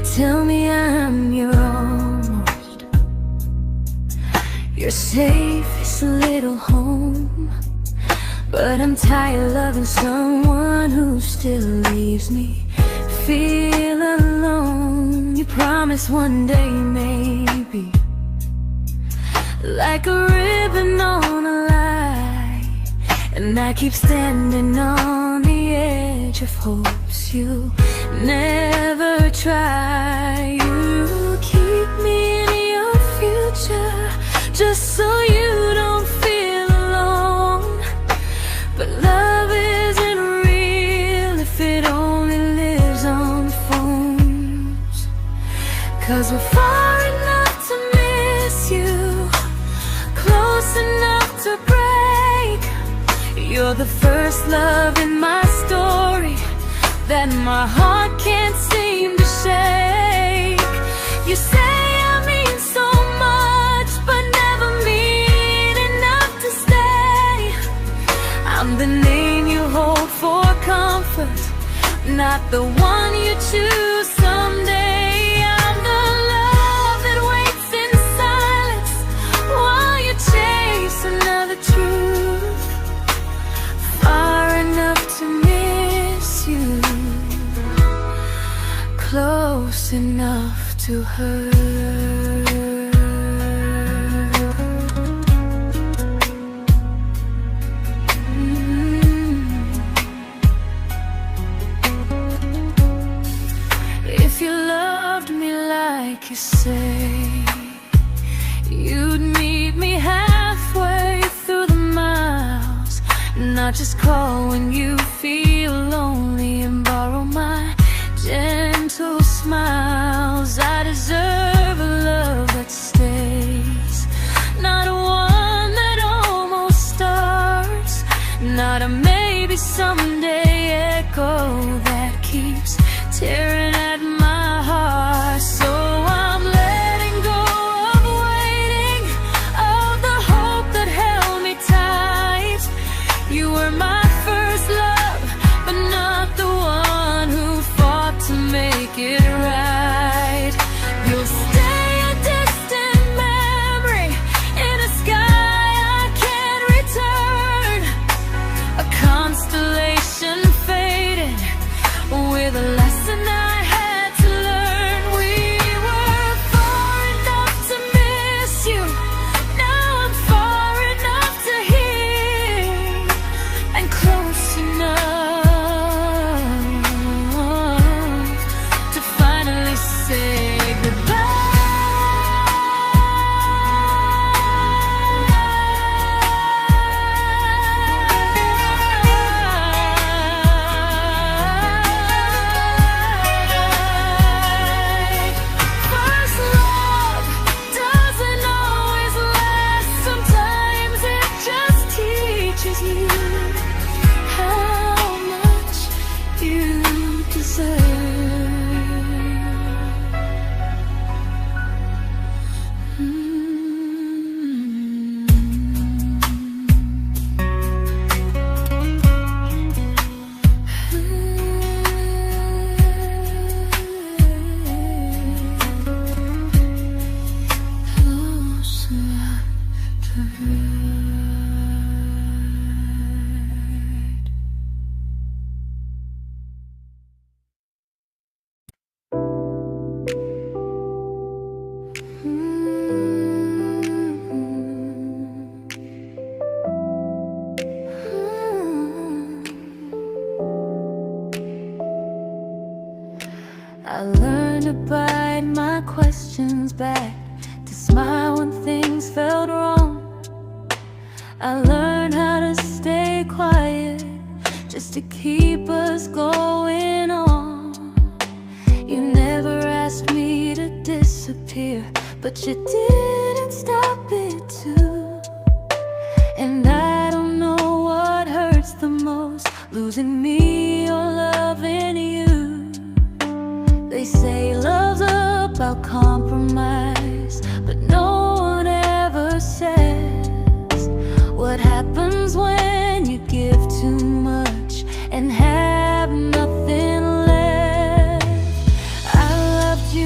tell me I'm your almost, your safest little home. But I'm tired loving someone who still leaves me feel alone. You promise one day maybe, like a ribbon on a line, and I keep standing on the edge of hopes you never try. You keep me in your future just so you don't feel alone. But love isn't real if it only lives on phones. 'Cause we're far enough to miss you, close enough to break. You're the first love in my story that my heart can't seem to shake. You say I mean so much, but never mean enough to stay. I'm the name you hold for comfort, not the one you choose someday. I'm the love that waits in silence while you chase another truth. Far enough to miss you, close enough to hurt. If you loved me like you say, you'd meet me halfway through the miles, not just call when you feel lonely and borrow my gentle smiles. I deserve a love that stays, not a one that almost starts, not a maybe someday echo that keeps tearing at my heart. So I'm letting go of waiting, of the hope that held me tight. You were my first love, but not the one who fought to make it right. You'll stay a distant memory in a sky I can't return, a constellation faded with a lesson I had to learn. We were far enough to miss you, now I'm far enough to hear, and close enough to finally say goodbye. First love doesn't always last, sometimes it just teaches you how much you deserve. Close enough to hurt. I learned to bite my questions back, to smile when things felt wrong. I learned how to stay quiet just to keep us going on. You never asked me to disappear, but you didn't stop it too. And I don't know what hurts the most, losing me or loving you. They say love's about compromise, but no one ever says what happens when you give too much and have nothing left. I loved you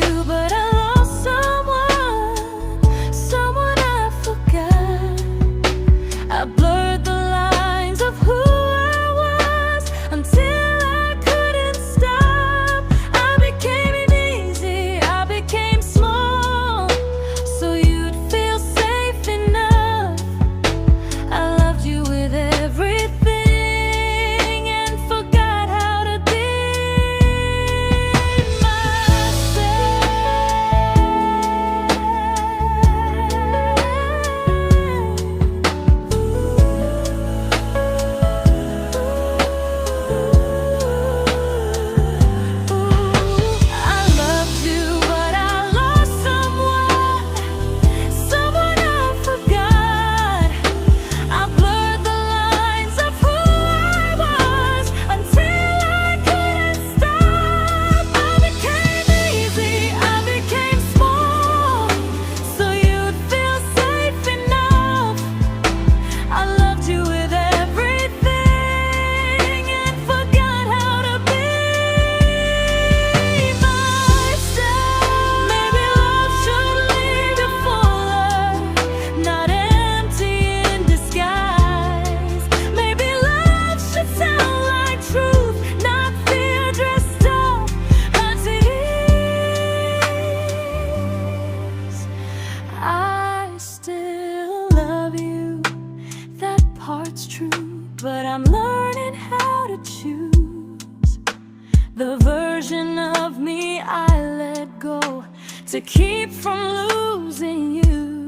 to keep from losing you.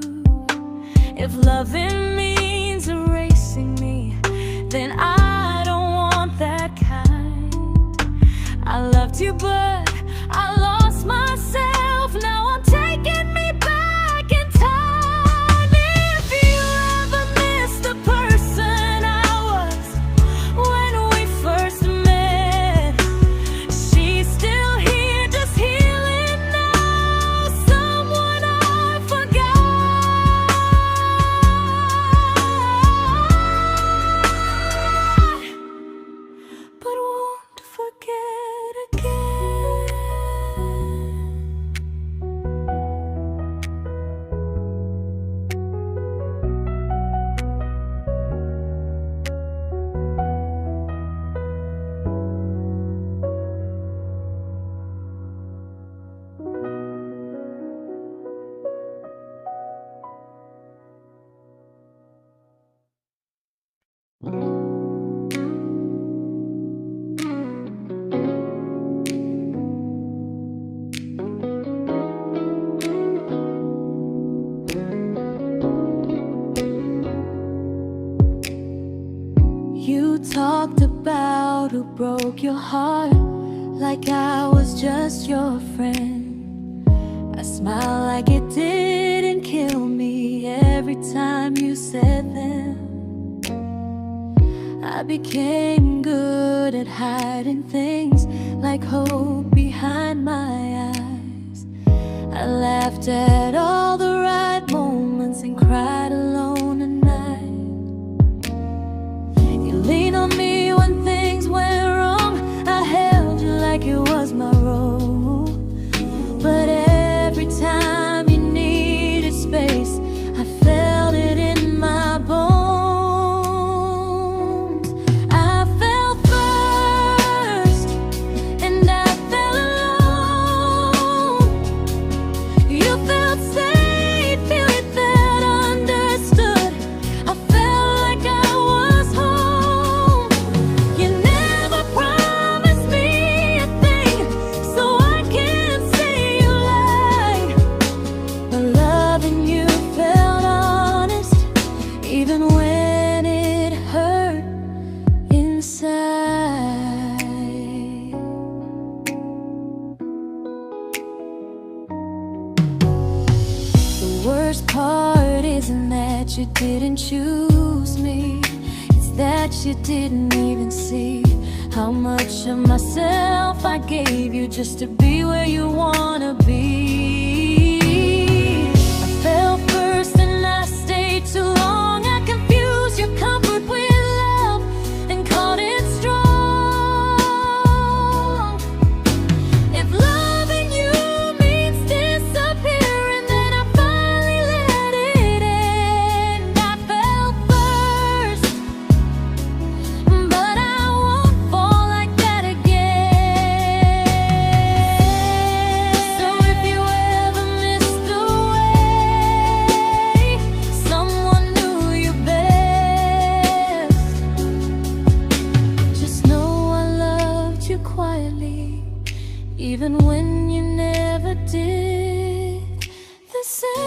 If loving means erasing me, then I don't want that kind. I loved you, but I lost myself. Now I'm taking me back in time. If you ever miss the person I was when we first met, she's still here, just healing now. Someone I forgot, but won't forget again. You talked about who broke your heart, like I was just your friend. I smiled like it didn't kill me every time you said them. I became good at hiding things like hope behind my eyes. I laughed at all the right moments and cried alone at night. You leaned on me when things went wrong. I held you like it was my role. But every time you needed space, I felt it in my bones. I fell first, and I fell alone. You felt safe, feeling that understood. I felt like I was home. You never promised me a thing, so I can't say you lied. But loving you felt honest, even when it hurt inside. The worst part isn't that you didn't choose me, it's that you didn't even see how much of myself I gave you just to be where you wanna be. I fell first and I stayed too long. I confused your comfort with love and called it strong. If loving you means disappearing, then I finally let it end. I fell first, but I won't fall like that again. So if you ever missed the way someone knew you best, just know I loved you quietly, even when you never did the same.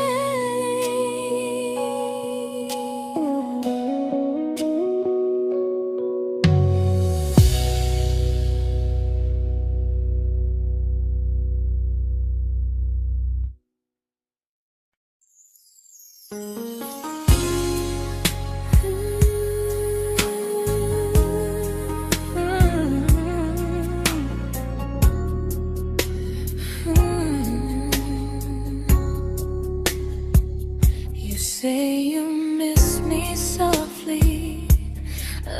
You say you miss me softly,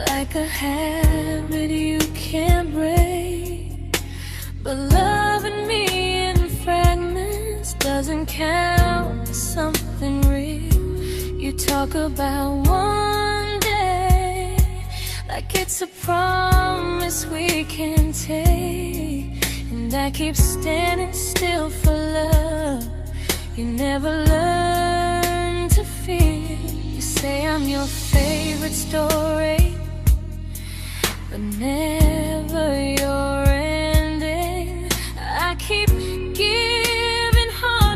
like a habit you can't break. But loving me in fragments doesn't count as something real. You talk about one day like it's a promise we can take, and I keep standing still for love. You never learn to feel. You say I'm your favorite story, but never your ending. I keep giving heart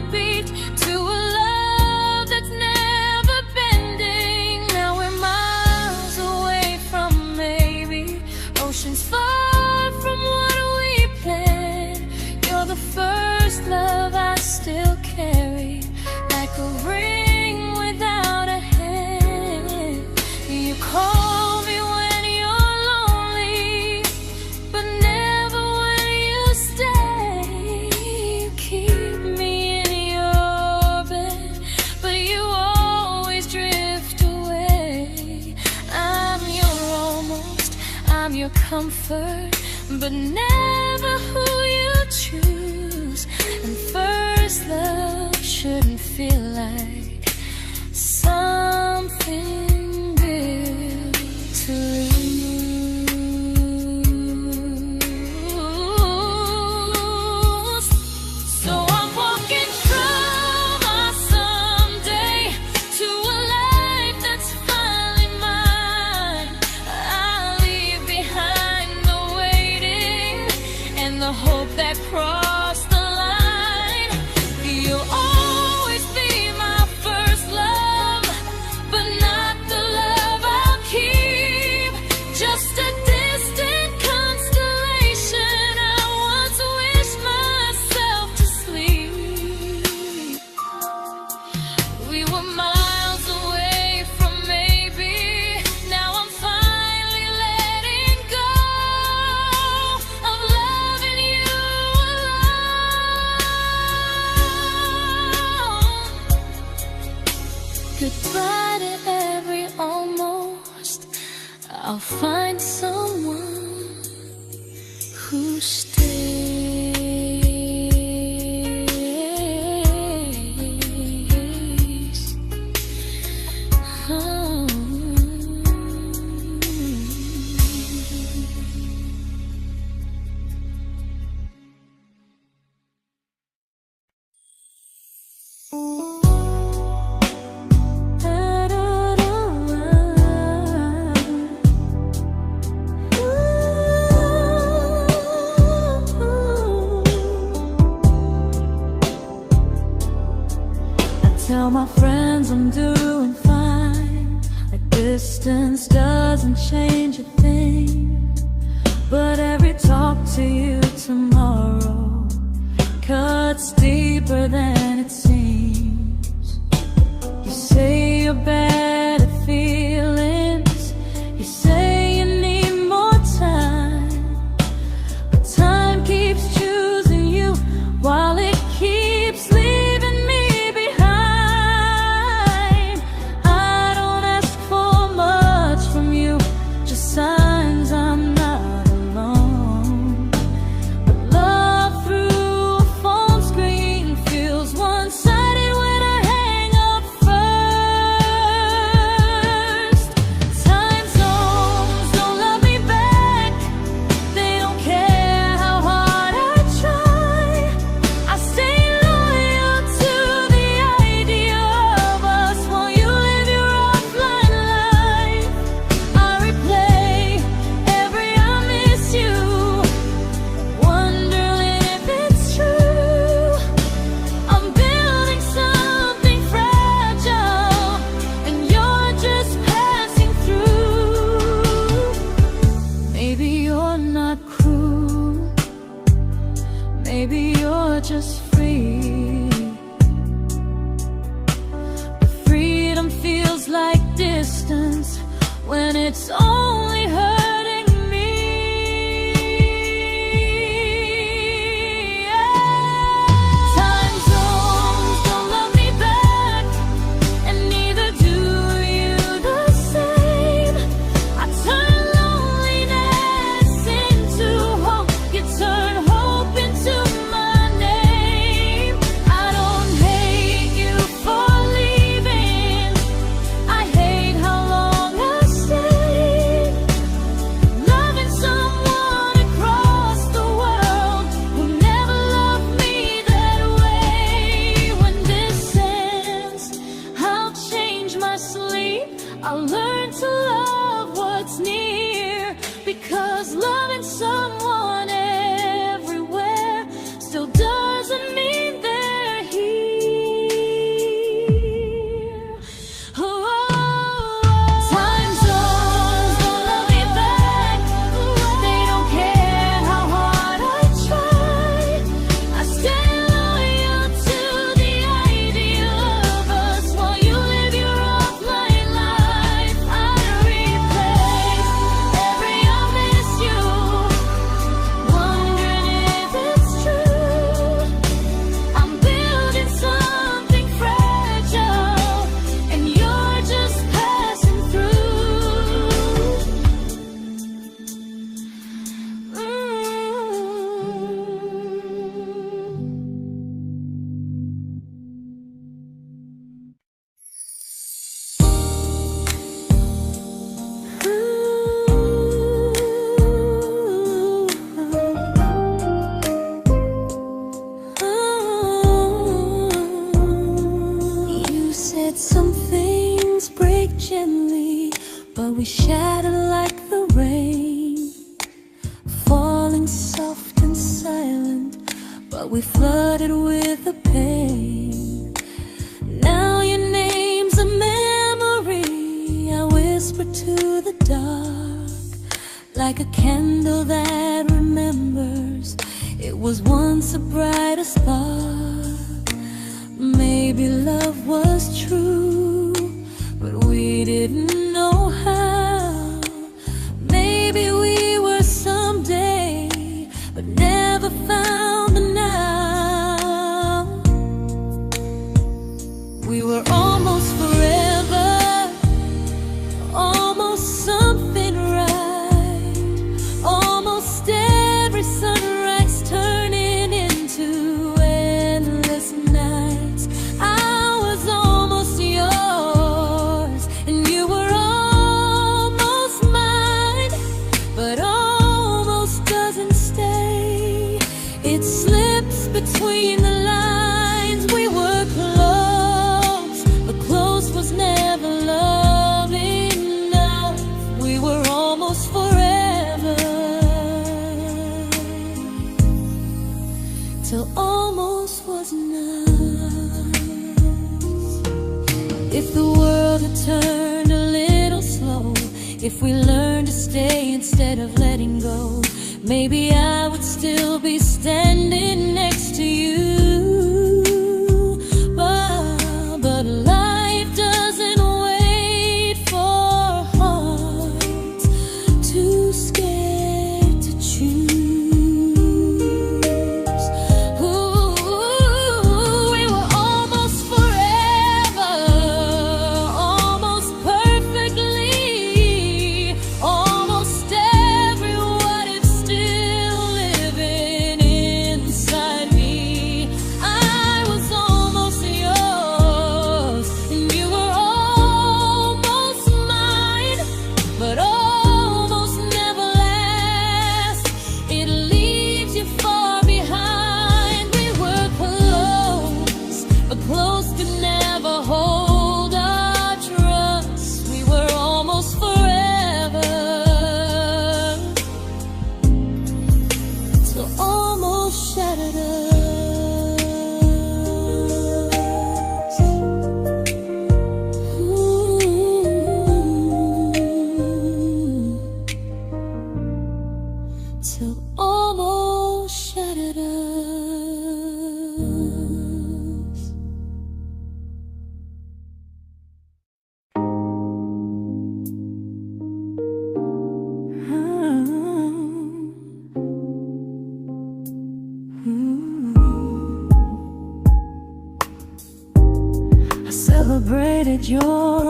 a ring without a hand. You call me when you're lonely, but never when you stay. You keep me in your bed, but you always drift away. I'm your almost, I'm your comfort, but never who you choose. And first love shouldn't feel like something built to lose. So I'm walking from my someday to a life that's finally mine. I'll leave behind the waiting and the hope that crossed the line. You'll always be my first love, but not the love I'll keep. Just a distant constellation I once wished myself to sleep. We were miles away from maybe. Now I'm finally letting go of loving you alone. Goodbye to every almost. I'll find someone who stays. Oh. Tell my friends I'm doing fine, like distance doesn't change a thing. But every talk to you tomorrow cuts deeper than it seems. You say you're bad at feelings, you say you need more time, but time keeps choosing you while it keeps leaving me behind. I don't ask for much from you, just signs I'm not alone. But love through a phone screen feels one-sided when I hang up first. Time zones don't love me back, they don't care how hard I try. I stay loyal to the idea of us while you live your offline life. I replay every I miss you, wondering if it's true. I'm building something fragile, and you're just passing through. Maybe you're not cruel, maybe you're just free. But freedom feels like distance when it's only hurting me. Time zones don't love me back, and neither do you the same. I turn loneliness into hope, you turn hope into my name. I don't hate you for leaving, I hate how long I stayed. we shattered like the rain, falling soft and silent, but we flooded with the pain. Now your name's a memory I whisper to the dark, like a candle that remembers it was once a brighter spark. Maybe love was true, but we didn't know how. Maybe we were someday, but never found the now. We were almost forever, almost something right, almost every sunrise turning into endless nights. I was almost yours, and you were almost mine, but almost doesn't stay. It slips between the lines. We were close, but close was never love enough. We were almost forever, till almost was enough. If the world had turned a little slow, if we learned to stay instead of letting go, maybe I would still be standing next to you. But life doesn't wait for hearts too scared to choose. Ooh, we were almost forever, almost perfectly, almost every what if still living inside me. I was almost yours, and you were almost mine, but almost never lasts. It leaves you far behind. We were close, but close could never hold our trust. We were almost forever, till almost shattered us. Ooh. Till almost shattered us. I celebrated your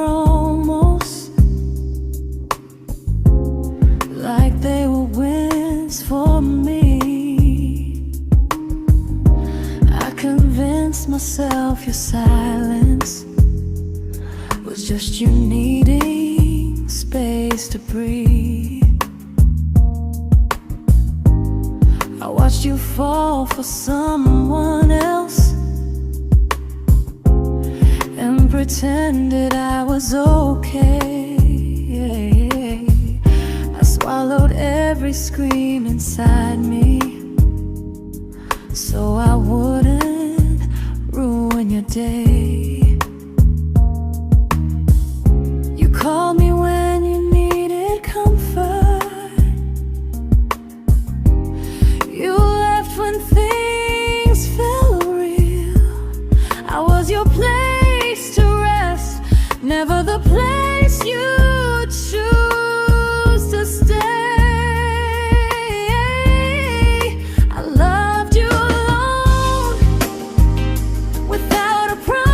almost like they were wins for me. I convinced myself your silence was just you needing space to breathe. I watched you fall for someone else and pretended I was okay. I swallowed every scream inside me so I wouldn't ruin your day. You called me when you needed comfort. You left when things felt real. I was your place to rest, never the place you choose to stay. I loved you alone, without a promise.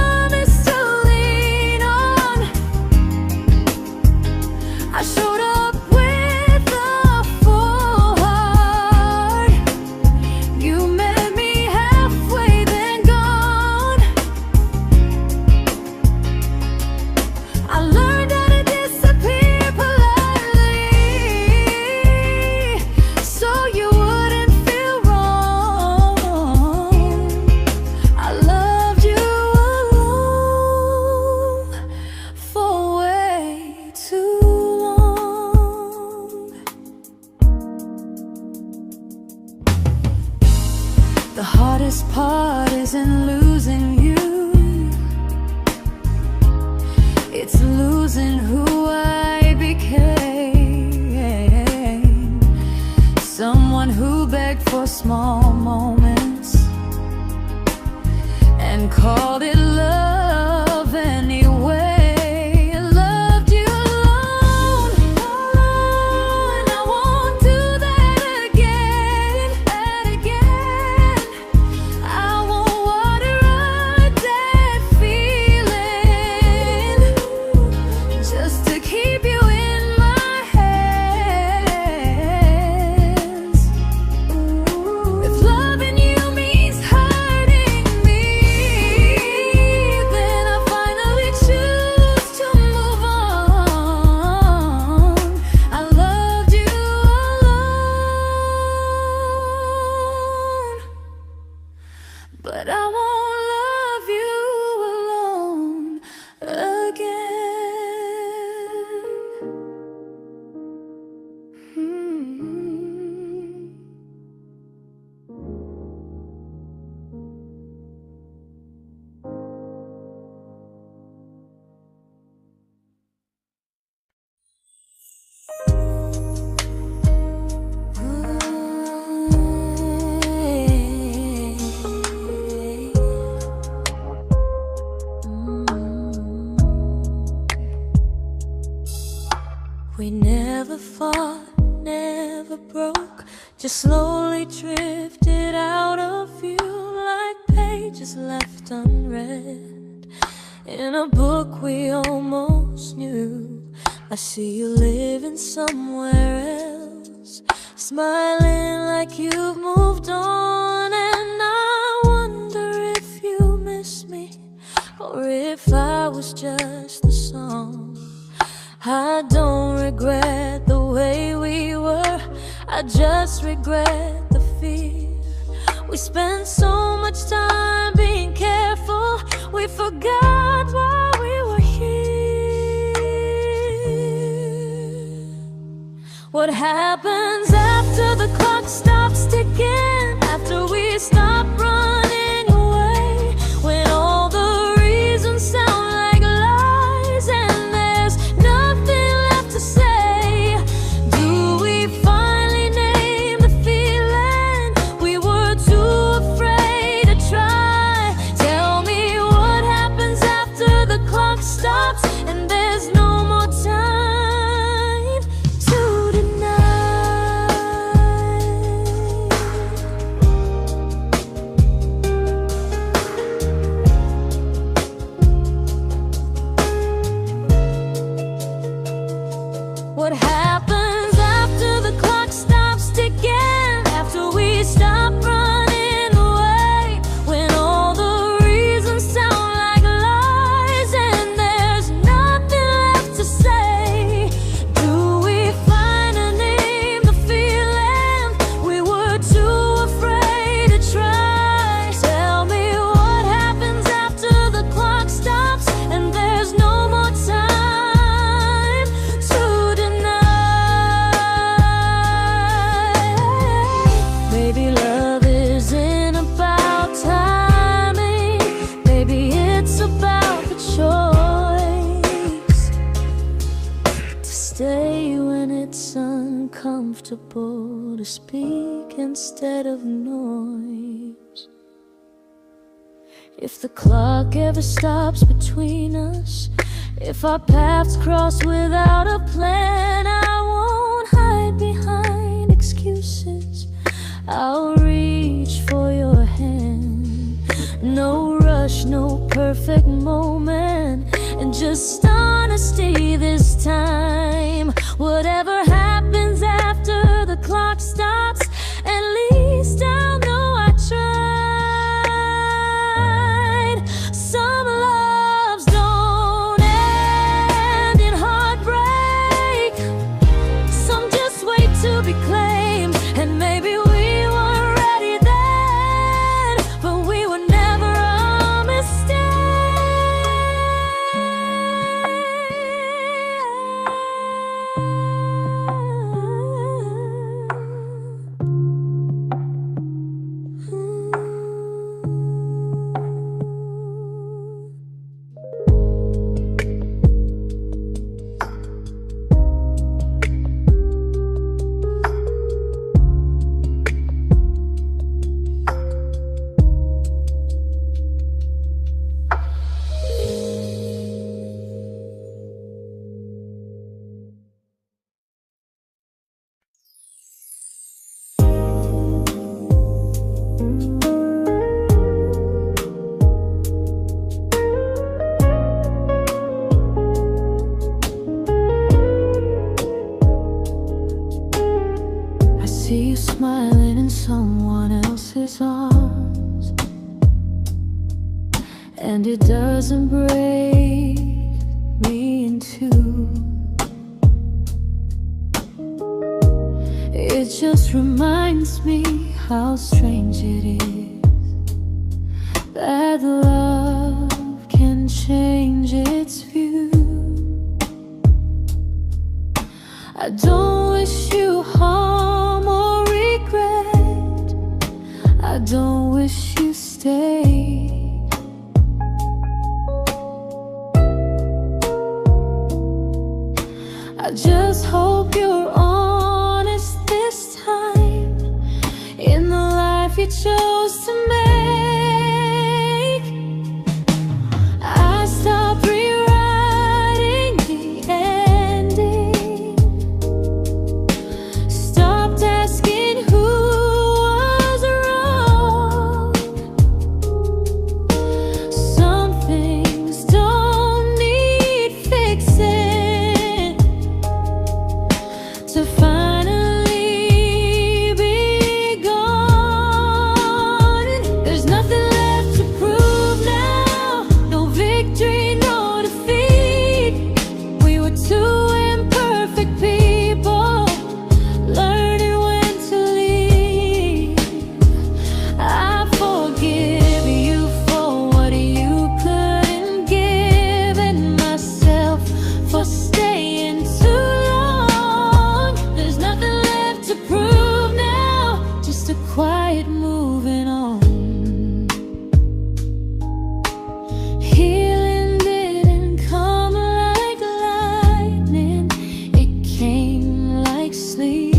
heart isn't losing you, it's losing who I became. Someone who begged for small moments and called it love anyway. Loved you alone, alone. I won't do that again, and again. I won't water a dead feeling just to keep you in my hands. If loving you means hurting me, then I finally choose to move on. I loved you alone, but I won't love you alone again. We never fought, never broke, just slowly drifted out of view like pages left unread in a book we almost knew. I see you living somewhere else, smiling like you've moved on, and I wonder if you miss me or if I was just the song. I don't regret the way we were, I just regret the fear. We spent so much time being careful, we forgot why we were here. What happens after the clock stops ticking, after we stop running away, when all the reasons sound like lies and there's nothing left to say? Do we finally name the feeling we were too afraid to try? Tell me what happens after the clock stops and there's no more time to deny. What happens after the clock stops ticking, after we stop running away, when all the reasons sound like lies and there's nothing left to say? Do we finally name the feeling we were too afraid to try? Tell me what happens after the clock stops and there's no more time to deny. Maybe love isn't about timing, maybe it's about the choice to stay when it's uncomfortable, to speak instead of noise. If the clock ever stops between us, if our paths cross without a plan, I won't hide behind excuses, I'll reach for your hand. No rush, no perfect moment, and just honesty this time. Whatever happens after the clock stops, at least I'll know I tried. Some loves don't end in heartbreak, some just wait to be claimed, and maybe we weren't ready then, but we were never a mistake. and it doesn't break me in two. It just reminds me how strange it is that love can change its view. I don't wish you harm or regret. I don't wish you stay. I just hope you're honest this time in the life you chose to make. I stopped rewriting the ending, stopped asking who was wrong. Some things don't need fixing to finally be gone. There's nothing left to prove now, no victory, no defeat. We were two imperfect people, learning when to leave. I forgive you for what you couldn't give, and myself for staying too long. There's nothing left to prove now, just a quiet moving on. Healing didn't come like lightning, it came like sleep.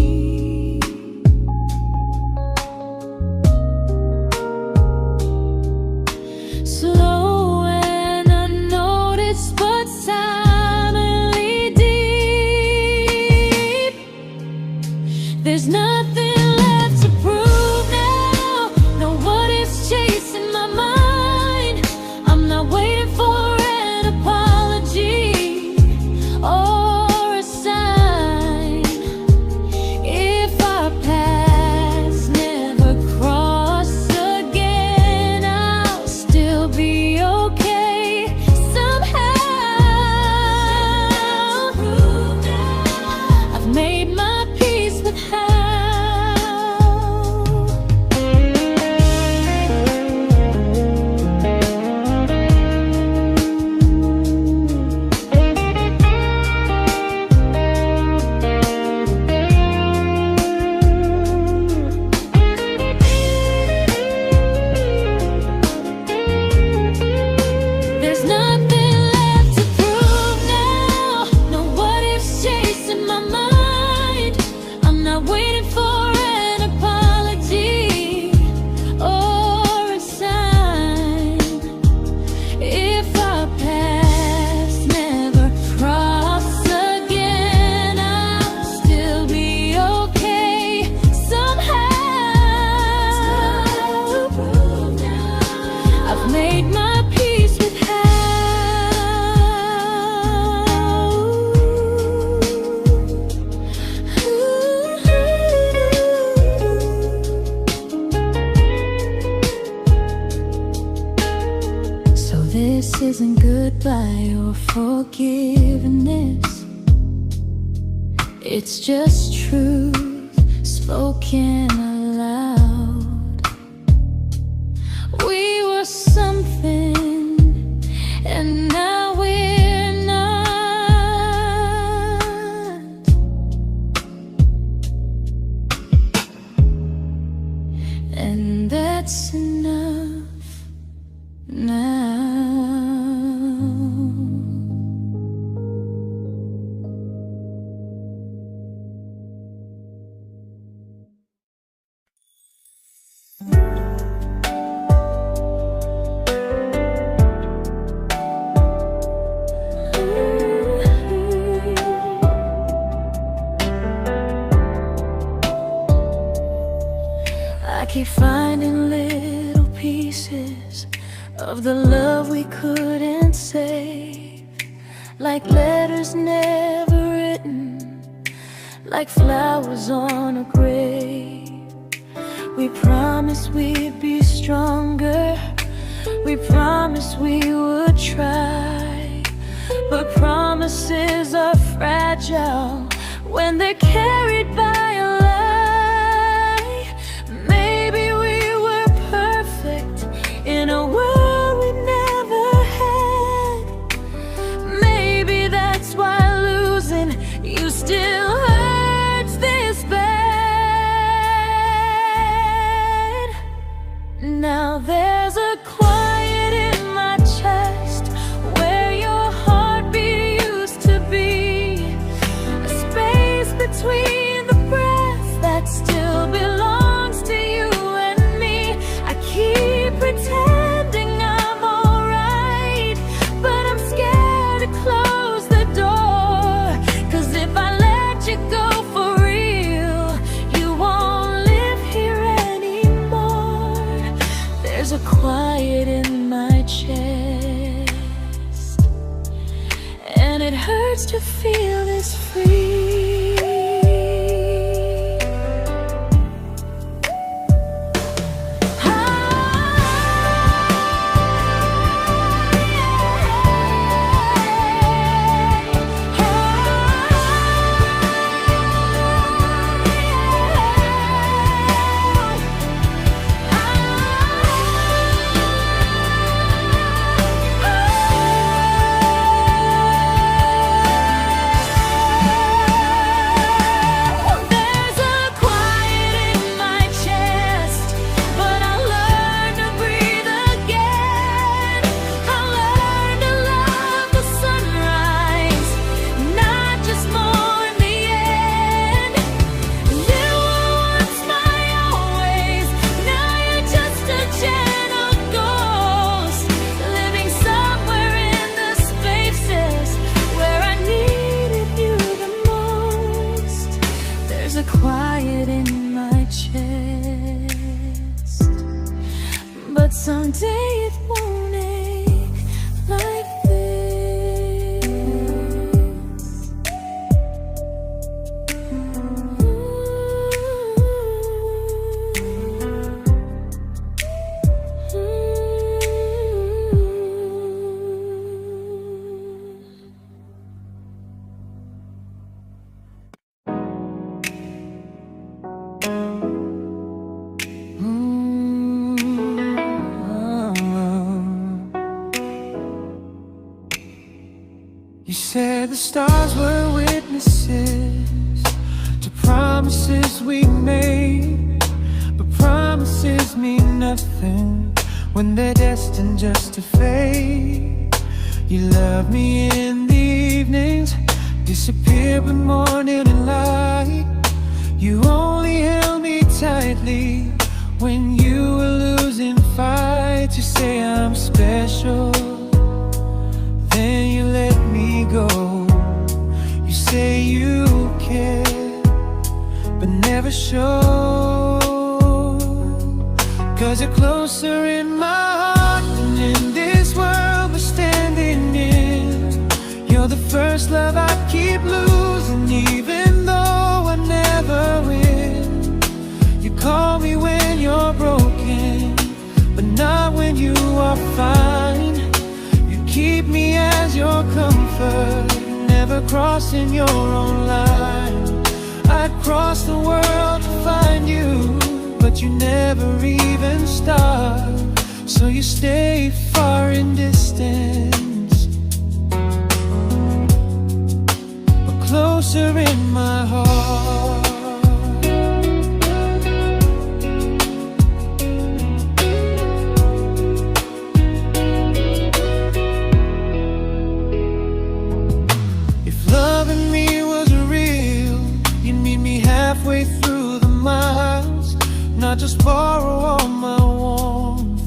Slow and unnoticed, but silently deep. There's nothing left to prove now, no what ifs chasing my mind. I'm not waiting for an apology or a sign. If our paths never cross again, I'll still be okay somehow. I've made my peace with how. There's nothing left to prove now, no what ifs chasing my mind. I'm not waiting for an apology or a sign. If our paths never cross again, I'll still be okay somehow. I've made my peace with how. So this isn't goodbye or forgiveness, it's just truth spoken aloud. We were something, and now we're not. And that's enough now. I keep finding little pieces of the love we couldn't save, like letters never written, like flowers on a grave. We promised we'd be stronger, We promised we would try, but promises are fragile when they're carried by a lie. Maybe we were perfect in a world we never had. Maybe that's why losing you still hurts this bad. Now there's a quiet in my chest where your heartbeat used to be, a space between the breaths that still belongs to you and me. I keep pretending I'm alright, but I'm scared to close the door, 'cause if I let you go for real, you won't live here anymore. There's a quiet in my chest, and it hurts to feel this free. There's a quiet in my chest, but someday it won't ache like this. You said the stars were witnesses to promises we made, but promises mean nothing when they're destined just to fade. You love me in the evenings, disappear when morning and light. You only held me tightly when you were losing fights. You say I'm special, then you let me go. You say you care, but never show, 'cause you're closer in my heart than in this world we're standing in. You're the first love I keep losing, even though I never win. You call me when you're broken, but not when you are fine. Keep me as your comfort, never crossing your own line. I'd cross the world to find you, but you never even start. So you stay far in distance, but closer in my heart. Halfway through the miles, not just borrow all my warmth,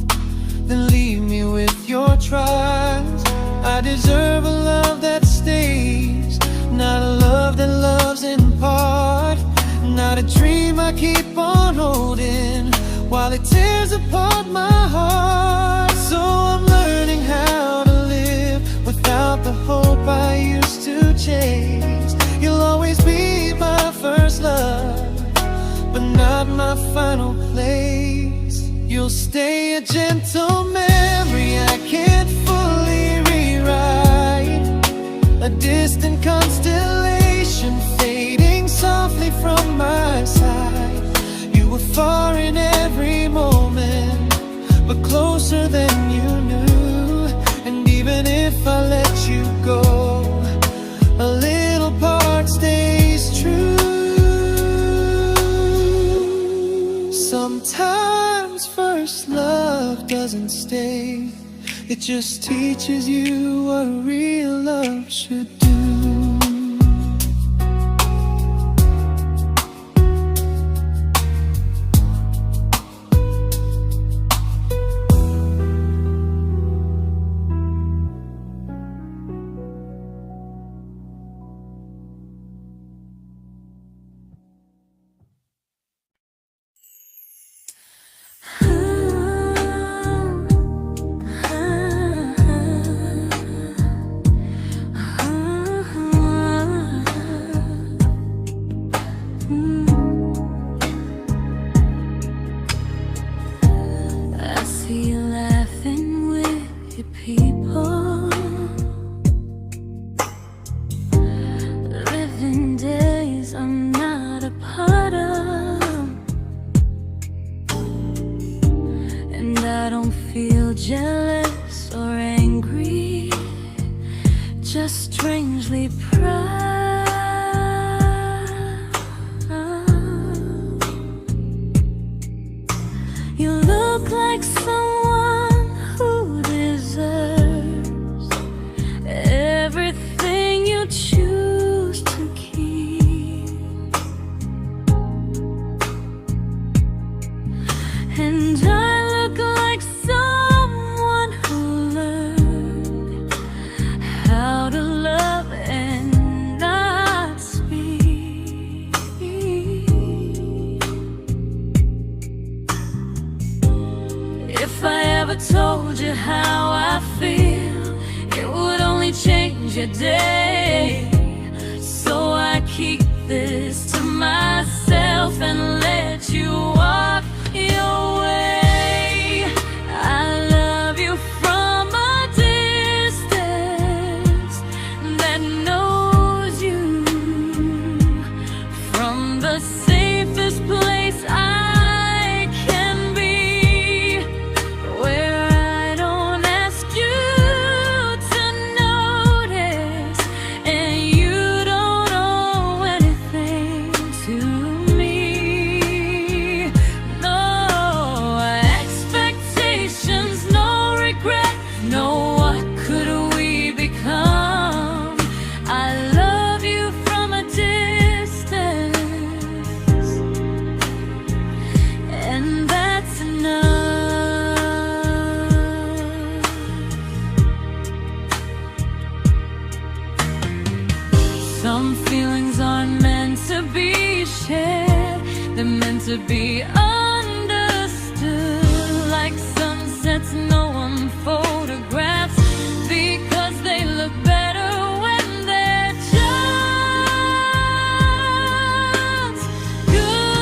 then leave me with your trials. I deserve a love that stays, not a love that loves in part, not a dream I keep on holding while it tears apart my heart. So I'm learning how to live without the hope I used to chase. You'll always be my first love, but not my final place. You'll stay a gentle memory doesn't stay. It just teaches you what real love should do. Jealous or angry, just strangely proud. You look like someone who deserves everything you choose to keep. And I look like someone who learned how to love and not speak. If I ever told you how I feel, it would only change your day. So I keep this to myself and let you walk your way. I love you from a distance that knows you, from the safest place I can be, where I don't ask you to notice and you don't owe anything to me. No expectations, no regret, no what could we become. I love you from a distance, and that's enough. Some feelings aren't meant to be shared, they're meant to be understood, like sunsets no one photographs, because they look better when they're just good.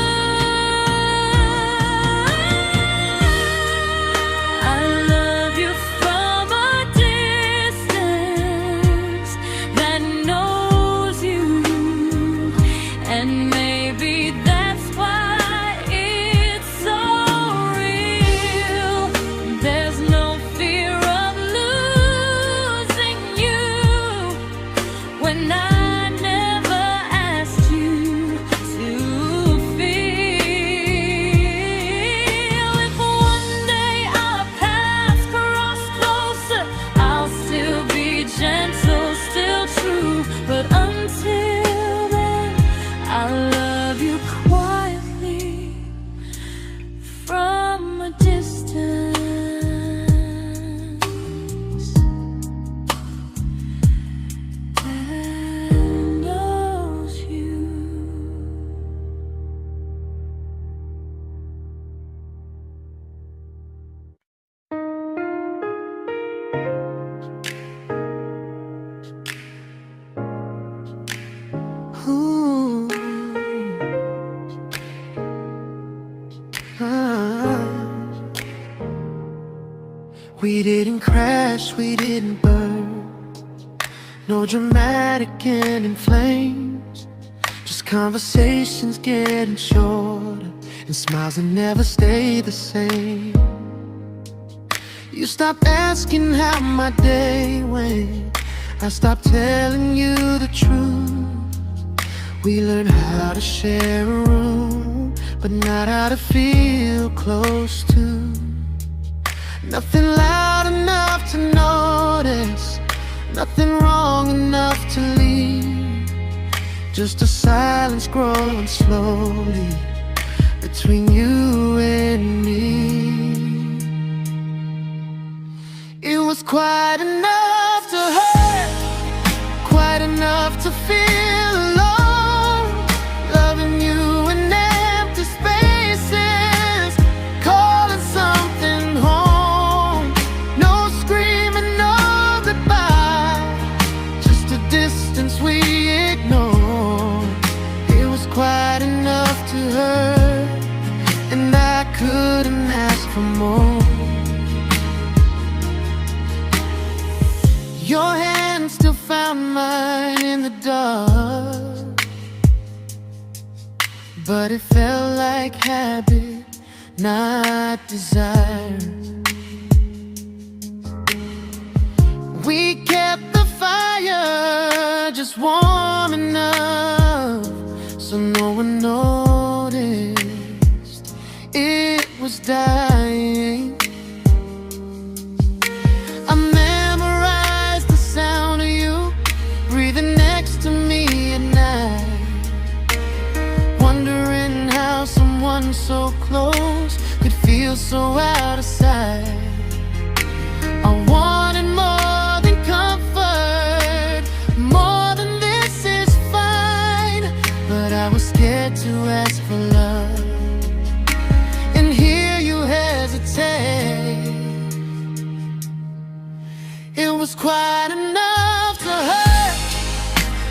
I love you from a distance that knows you, and maybe that's why it's so real. There's no fear of losing you when I never asked you to feel. If one day our paths cross closer, I'll still be gentle, still true. But until then, I love you quietly from a distance that knows you. Ooh. Ah. We didn't crash, we didn't burn, no dramatic end in flames, just conversations getting shorter and smiles that never stay the same. You stopped asking how my day went, I stopped telling you the truth. We learned how to share a room, but not how to feel close to. Nothing loud enough to notice, nothing wrong enough to leave. Just a silence growing slowly between you and me. It was quite enough to hurt, quite enough to feel alone. Loving you in empty spaces, calling something home. No screaming, no goodbye, just a distance we ignored. It was quite enough to hurt, and I couldn't ask for more. Your hand still found mine in the dark, but it felt like habit, not desire. We kept the fire just warm enough so no one noticed it was dying. I memorized the sound of you breathing next to me at night, wondering how someone so close could feel so out of sight. I wanted more than comfort, more than this is fine, but I was scared to ask for love and hear you hesitate. It was quite enough to hurt,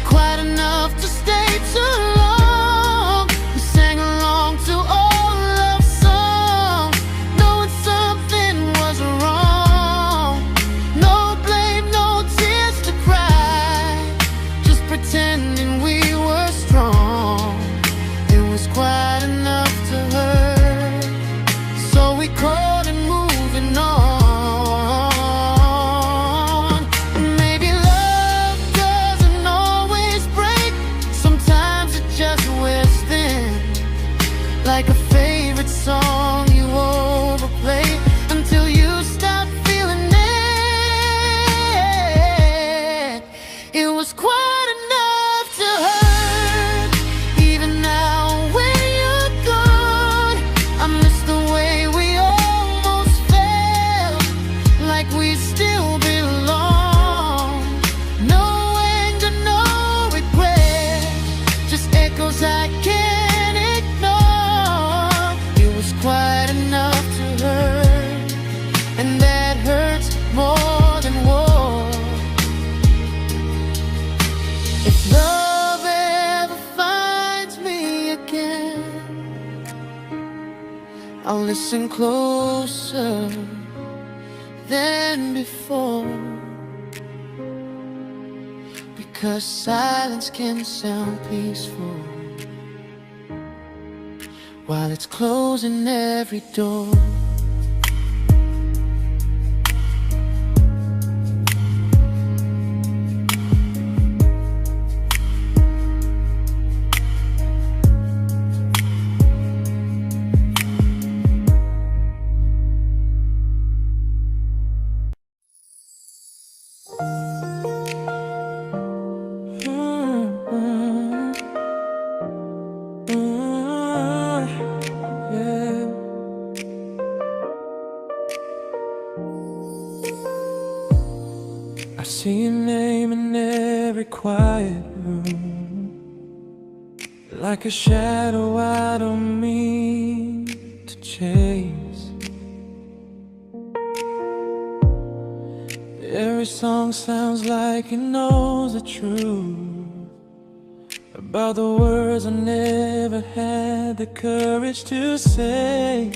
quite enough to stay too long. We sang along to old love songs, knowing something was wrong. No blame, no tears to cry, just pretending we were strong. It was quite enough to hurt, so we called and moving on. Maybe love doesn't always break, sometimes it just wears thin, like a favorite song you overplay until you stop feeling it. It was quite enough to hurt, even now when you're gone. I miss the way we almost felt, like we still belong. No anger, no regret, just echoes I can't ignore. It was quite enough to hurt, and that hurts more than war. If love ever finds me again, I'll listen closer than before, because silence can sound peaceful while it's closing every door. I see your name in every quiet room, like a shadow I don't mean to chase. Every song sounds like it knows the truth about the words I never had the courage to say.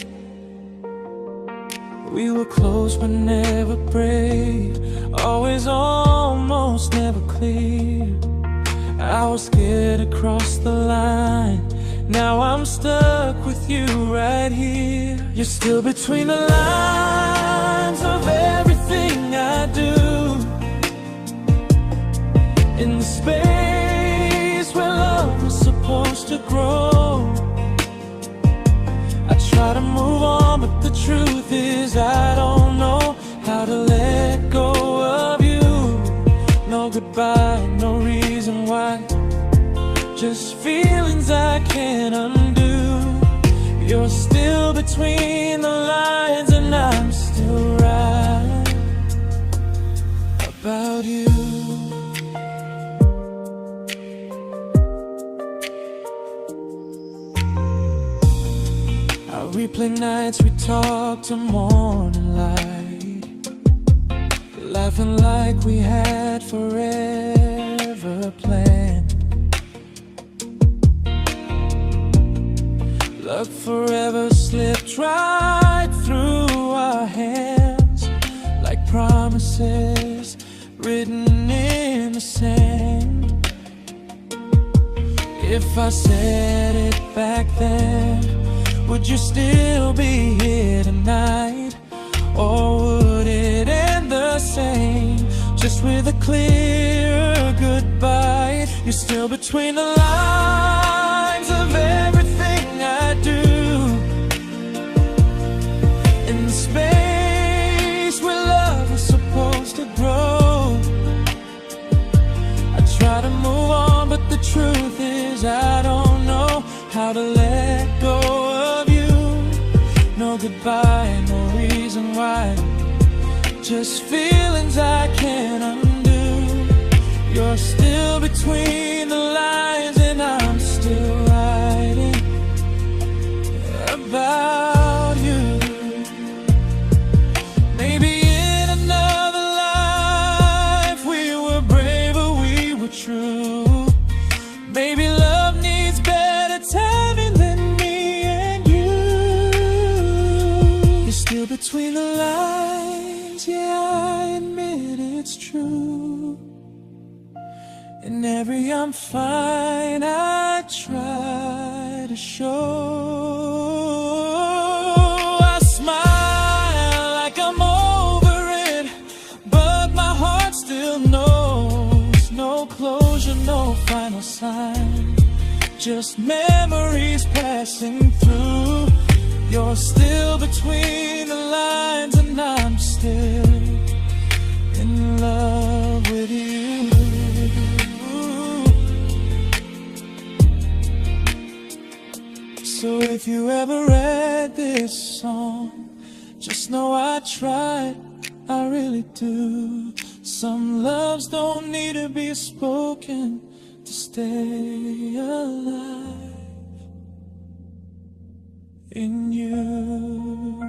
We were close but never brave, always almost never clear. I was scared to cross the line, now I'm stuck with you right here. You're still between the lines of everything I do, in the space where love was supposed to grow. I try to move on, but the truth is I don't know about you. I replay nights we talk to morning light, laughing like we had forever planned. Luck forever slipped right through our hands, like promises written in the sand. If I said it back then, would you still be here tonight? Or would it end the same, just with a clear goodbye? You're still between the lines of everything I do, in the space where love was supposed to grow. I try to move on, but the truth is I don't know how to let go of you. No goodbye, no reason why, just feelings I can't undo. You're still between the lines and I'm still writing about you. Maybe in another life we were braver, we were true. Maybe love needs better timing than me and you. You're still between the lines, yeah, I admit it's true. In every I'm fine I try to show. I smile like I'm over it, but my heart still knows. No closure, no final sign, just memories passing through. You're still between the lines and I'm still in love with you. So if you ever read this song, just know I tried, I really do. Some loves don't need to be spoken to stay alive in you.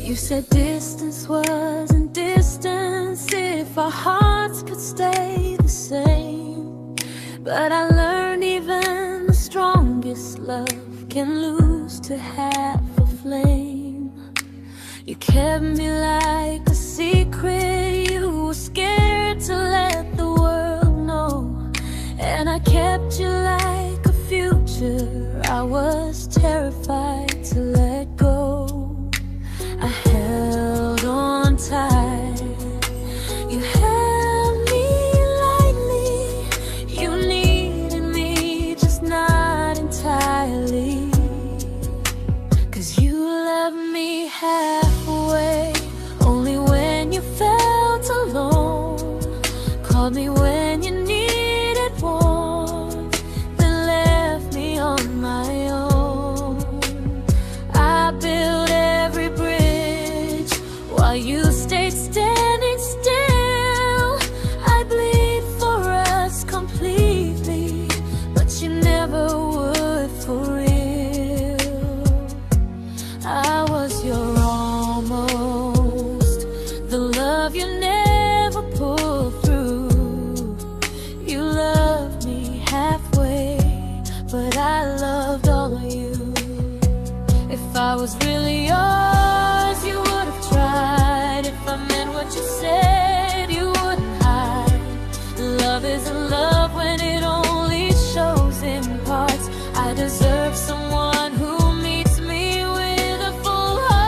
You said distance wasn't distance if our hearts could stay the same. But I learned even the strongest love can lose to half a flame. You kept me like a secret you were scared to let the world know. And I kept you like a future I was terrified to let go. I held on tight, you held me lightly. You needed me, just not entirely. 'Cause you loved me halfway, only when you felt alone. Called me when you needed warmth, then left me on my own. I built every bridge while you stayed standing still. I bleed for us completely, but you never would for real. I was your almost, the love you never pulled through. You loved me halfway, but I loved all of you. If I was really yours, you would have tried. If I meant what you said, you wouldn't hide. Love isn't love when it only shows in parts. I deserve someone who meets me with a full heart.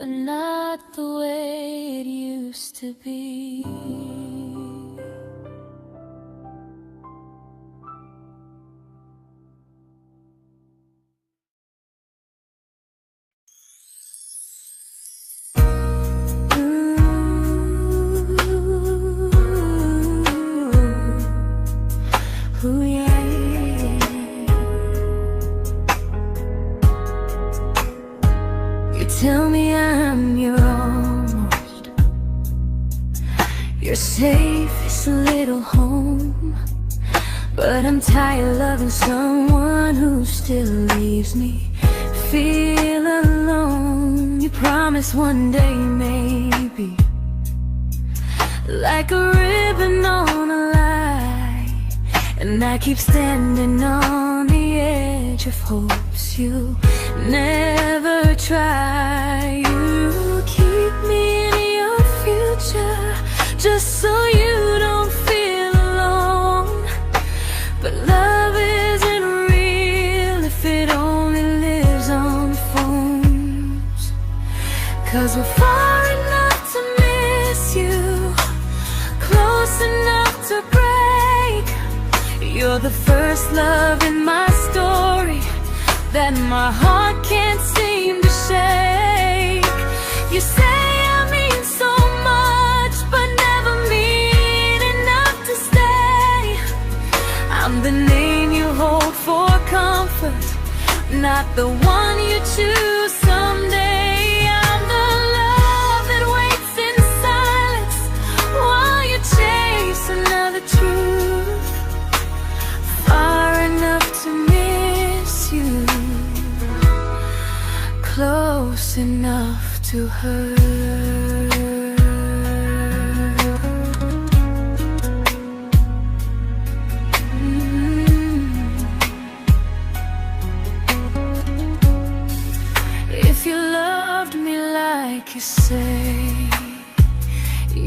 but not the way it used to be. Ooh, yeah, yeah. You tell me I'm your almost, your safest little home, but I'm tired loving someone who still leaves me feel alone. You promise one day maybe, like a ribbon on a line, and I keep standing on the edge of hopes you'll never try. You keep me in your future just so you don't feel alone. But love isn't real if it only lives on phones. 'Cause we're far enough to miss you, close enough to break. You're the first love in my story that my heart can't seem to shake. You say I mean so much, but never mean enough to stay. I'm the name you hold for comfort, not the one you choose someday. I'm the love that waits in silence while you chase another truth. Far enough to miss you, close enough to hurt. If you loved me like you say,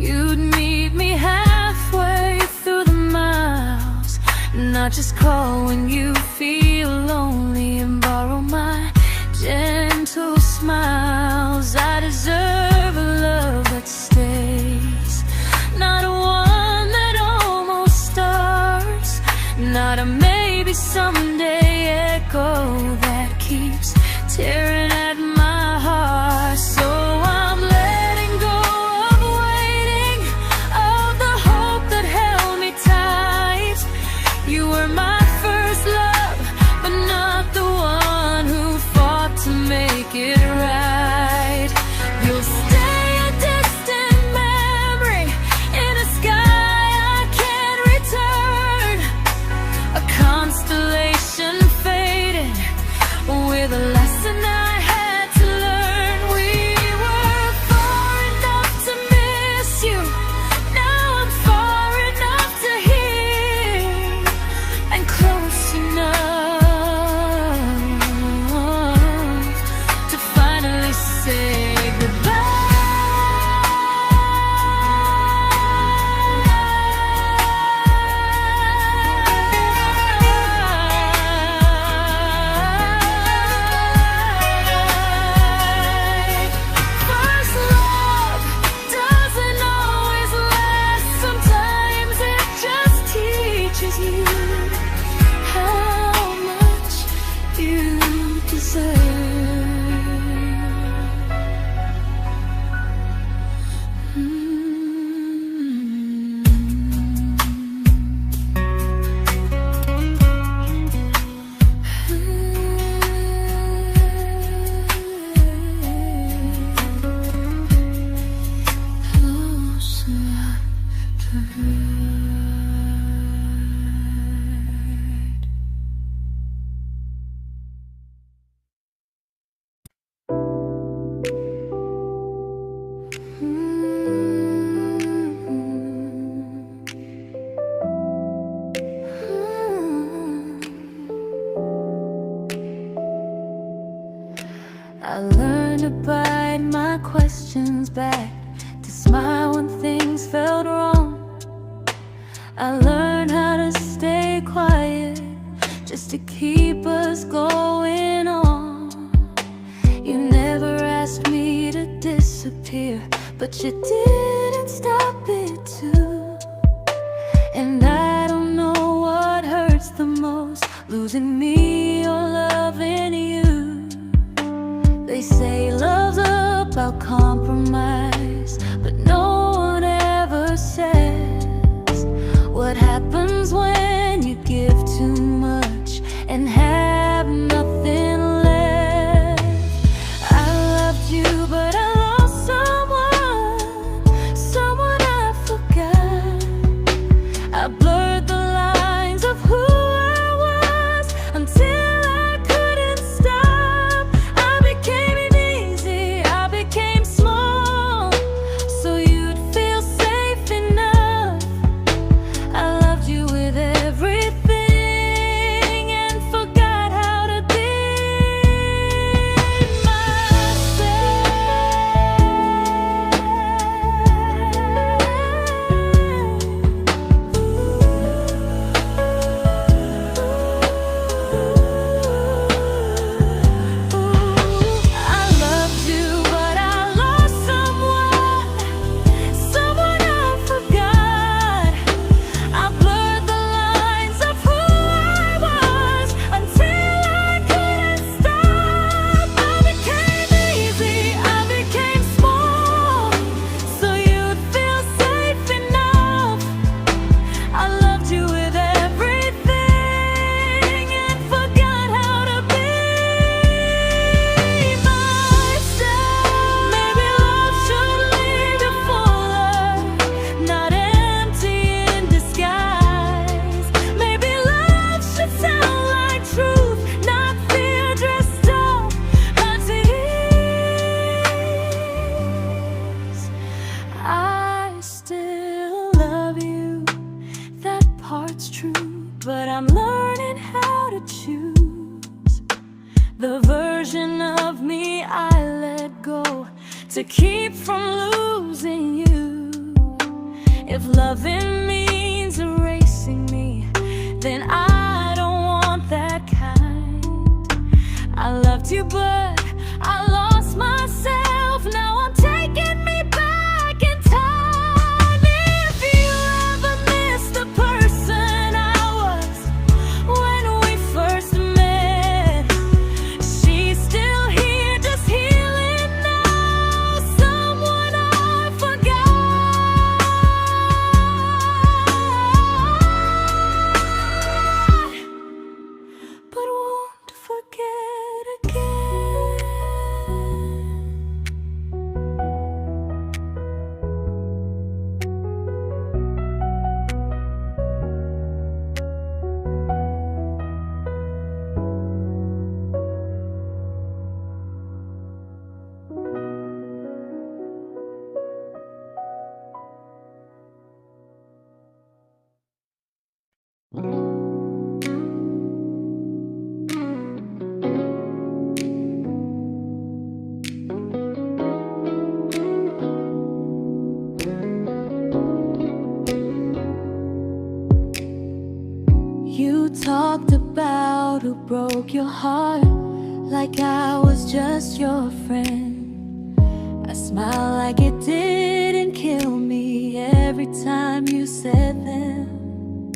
you'd meet me halfway through the miles, not just call when you feel lonely and borrow my gentle smiles. I deserve a love that stays, not one that almost starts, not a maybe someday echo that keeps tearing at my heart. So I'm letting go of waiting, of the hope that held me tight. You were my first love, but not the one who fought to make it right. You'll stay a distant memory in a sky I can't return, a constellation fading with a lesson I had to learn. We were far enough to miss you, now I'm far enough to hear, and close enough to finally say first love doesn't always last. Sometimes it just teaches you how much you deserve. Close enough to hurt. I learned to bite my questions back, to smile when things felt wrong. I learned how to stay quiet just to keep us going on. You never asked me to disappear, but you didn't stop it too. And I don't know what hurts the most, losing me or loving you. They say love's about compromise, but no one ever says what happens when you give too much and have nothing left. I loved you, but I lost someone I forgot. I blurred the lines of who I was until I couldn't stop. I became easy, I became small, so you'd feel safe enough. I loved you with everything and forgot how to be but I'm learning how to choose the version of me I let go to keep from losing you. If loving means erasing me, then I don't want that kind. I loved you, but I lost myself. Now I'm taking me back in time. If you ever miss the person I was when we first met, she's still here, just healing now. Someone I forgot, but won't forget again. You talked about who broke your heart, like I was just your friend. I smile like it didn't kill me every time you said them.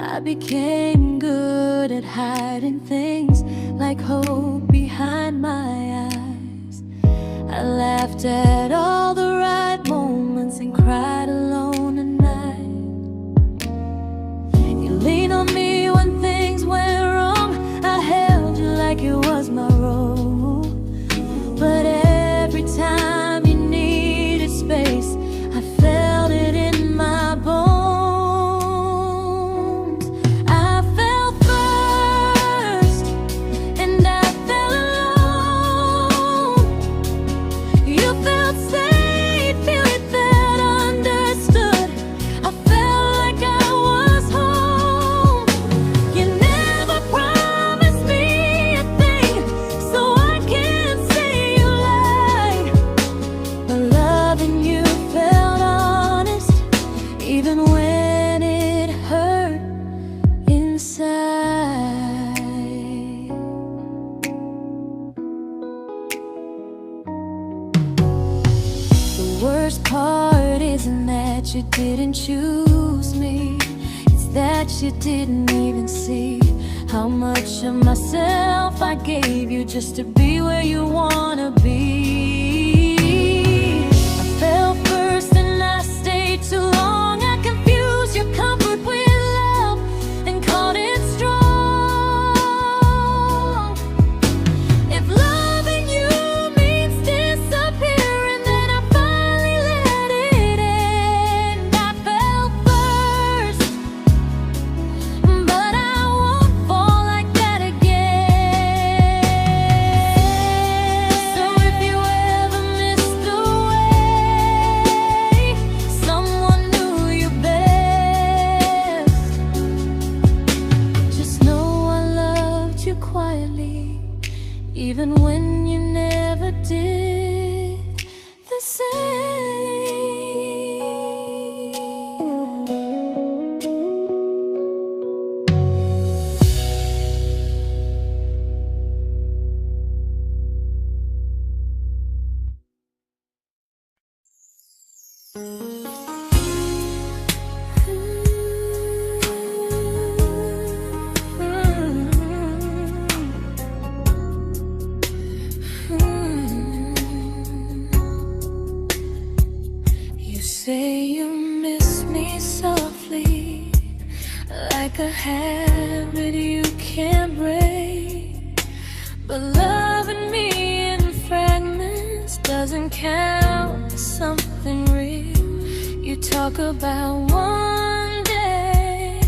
I became good at hiding things like hope behind my eyes. I laughed at all the right moments and cried alone at night. You leaned on me when things went wrong. I held you like it was my role. But every time you needed space, I felt it in my bones. I fell first, and I fell alone. You felt safe. worst part isn't that you didn't choose me, it's that you didn't even see how much of myself I gave you just to be where you wanna be. I fell first and I stayed too long. I confused your comfort with love and called it strong. If loving you means disappearing, then I finally let it end. I fell first, but I won't fall like that again. So if you ever missed the way someone knew you best, just know I loved you quietly, even when you never did the same. You say you miss me softly, like a habit you can't break. But loving me in fragments doesn't count as something real. You talk about one day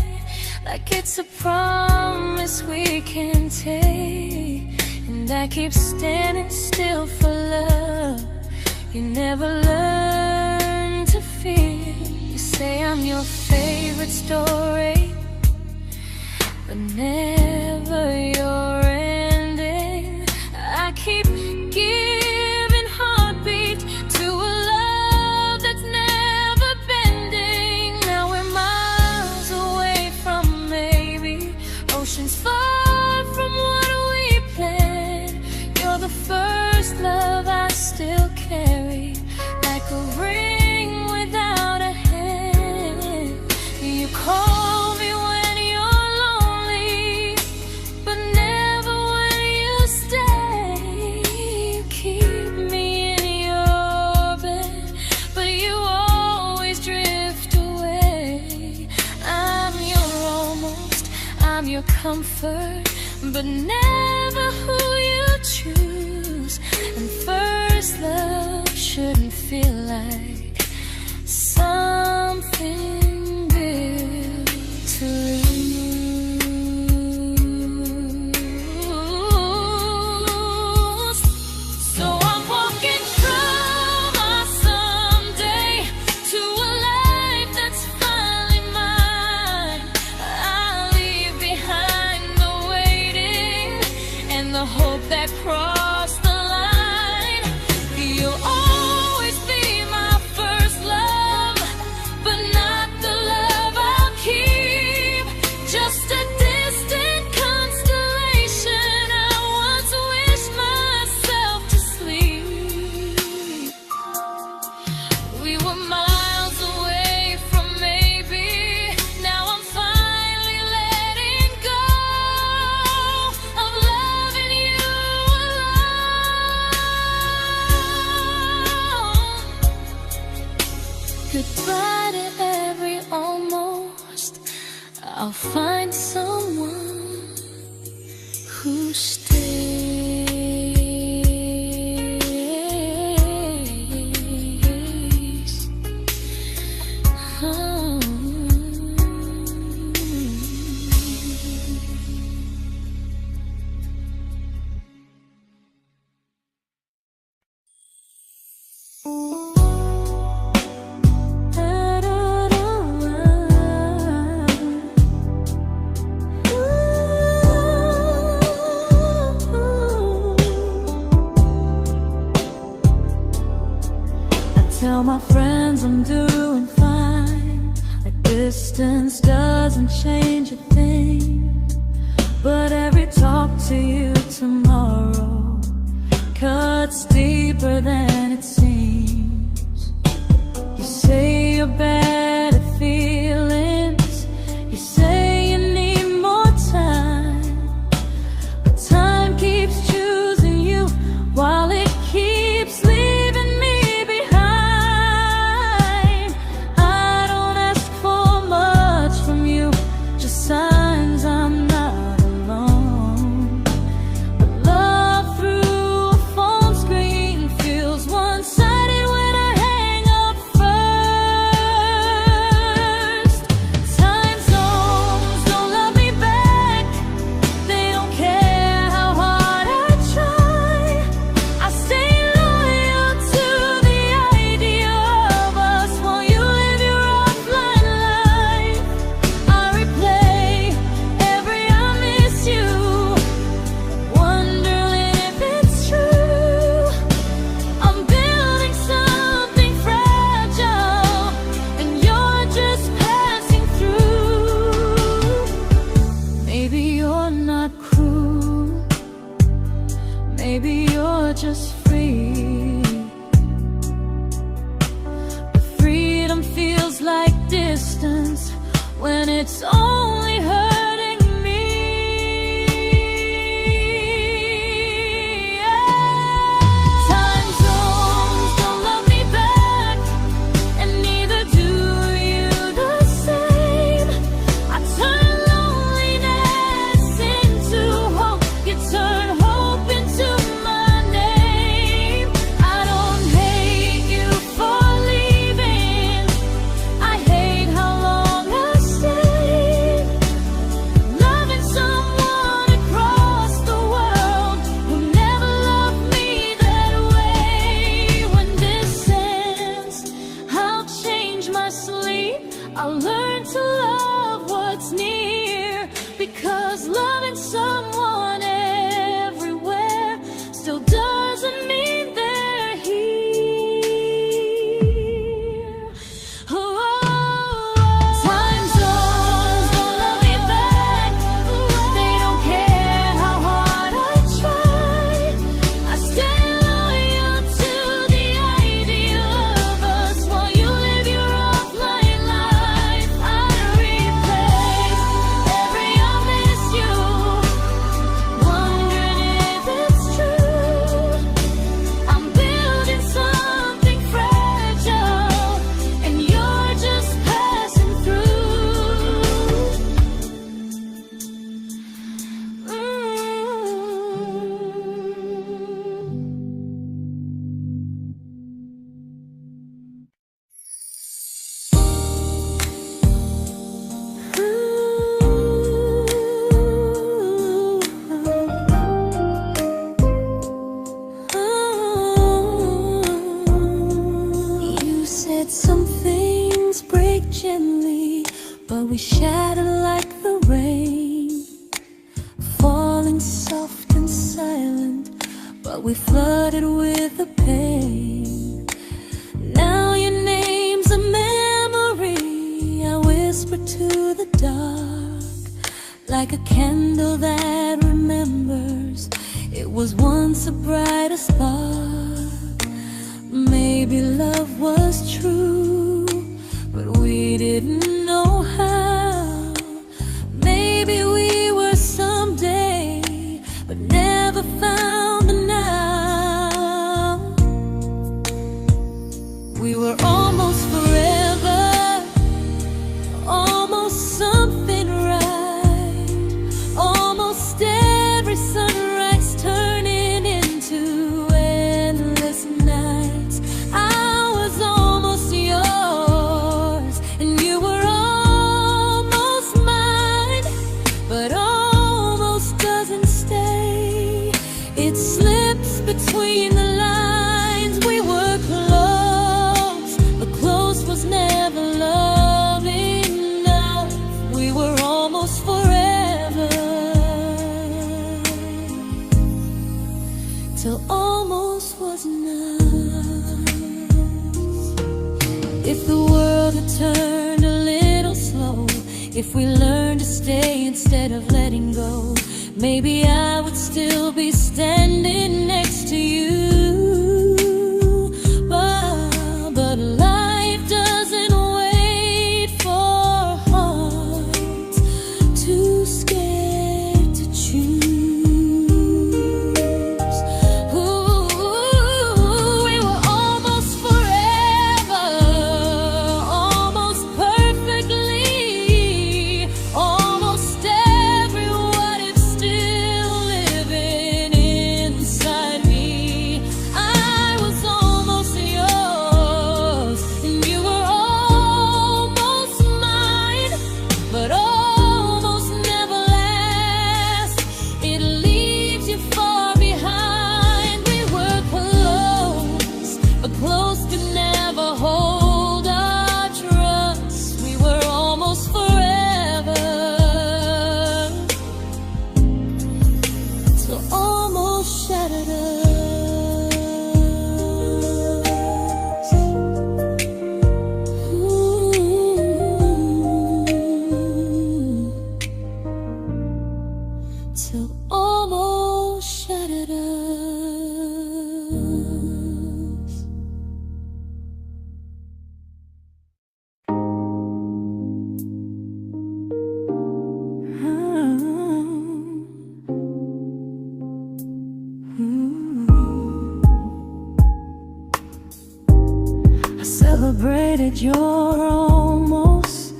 like it's a promise we can take, and I keep standing still for love. You never learn to feel. You say I'm your favorite story, but never your ending. I keep giving heartbeat to a love that's never bending. Now we're miles away from maybe oceans far from what we planned. You're the first love I still carry, like a ring without a hand. You call me when you're lonely, but never when you stay. You keep me in your bed, but you always drift away. I'm your almost, I'm your comfort, but never who you choose. And first love shouldn't feel like something built to lose. So I'm walking through my someday to a life that's finally mine. I'll leave behind the waiting and the hope that crossed the line. You'll always be my first love, but not the love I'll keep. Just a distant constellation I once wished myself to sleep. We were miles away from maybe. Now I'm finally letting go of loving you alone. Goodbye to every almost. I'll find someone who stays. Oh. Tell my friends I'm doing fine, that distance doesn't change a thing. But every talk to you tomorrow cuts deeper than it seems. your better feelings. You say you need more time, but time keeps choosing you while it keeps leaving me behind. I don't ask for much from you, just signs I'm not alone. But love through a phone screen feels one-sided when I hang up first. Time zones don't love me back, they don't care how hard I try. I stay loyal to the idea of us while you live your offline life. I replay every I miss you, wondering if it's true. I'm building something fragile, and you're just passing through. Maybe you're not cruel, maybe you're just free. But freedom feels like distance when it's only hurting me. Time zones don't love me back, and neither do you the same. I turn loneliness into hope, you turn hope into my name. I don't hate you for leaving, I hate how long I stayed. Loving someone across the world who never loved me that way. When this ends, I'll change my sleep, I'll learn to love what's near, because loving someone everywhere still doesn't mean they're here. Time zones don't love me back, they don't care how hard I try. I stay loyal to the idea of us while you live your offline life. I replace every I miss you, wondering if it's true. I'm building something fragile, and you're just passing through. You said some things break gently, but we shatter like the rain, falling soft and silent, but we flooded with the pain. Now your name's a memory I whisper to the dark, like a candle that remembers it was once a brighter spark. Maybe love was true, but we didn't know how. Maybe we were someday, but never found the now. We were almost forever, almost something right, almost every sunrise turning into endless nights. I was almost yours, and you were almost mine, but almost doesn't stay. It slips between the lines. We were close, but close was never love enough. We were almost forever, till almost was enough. If the world had turned a little slow, if we learned to stay instead of letting go, maybe I would still be standing next to you. But life doesn't celebrated your almost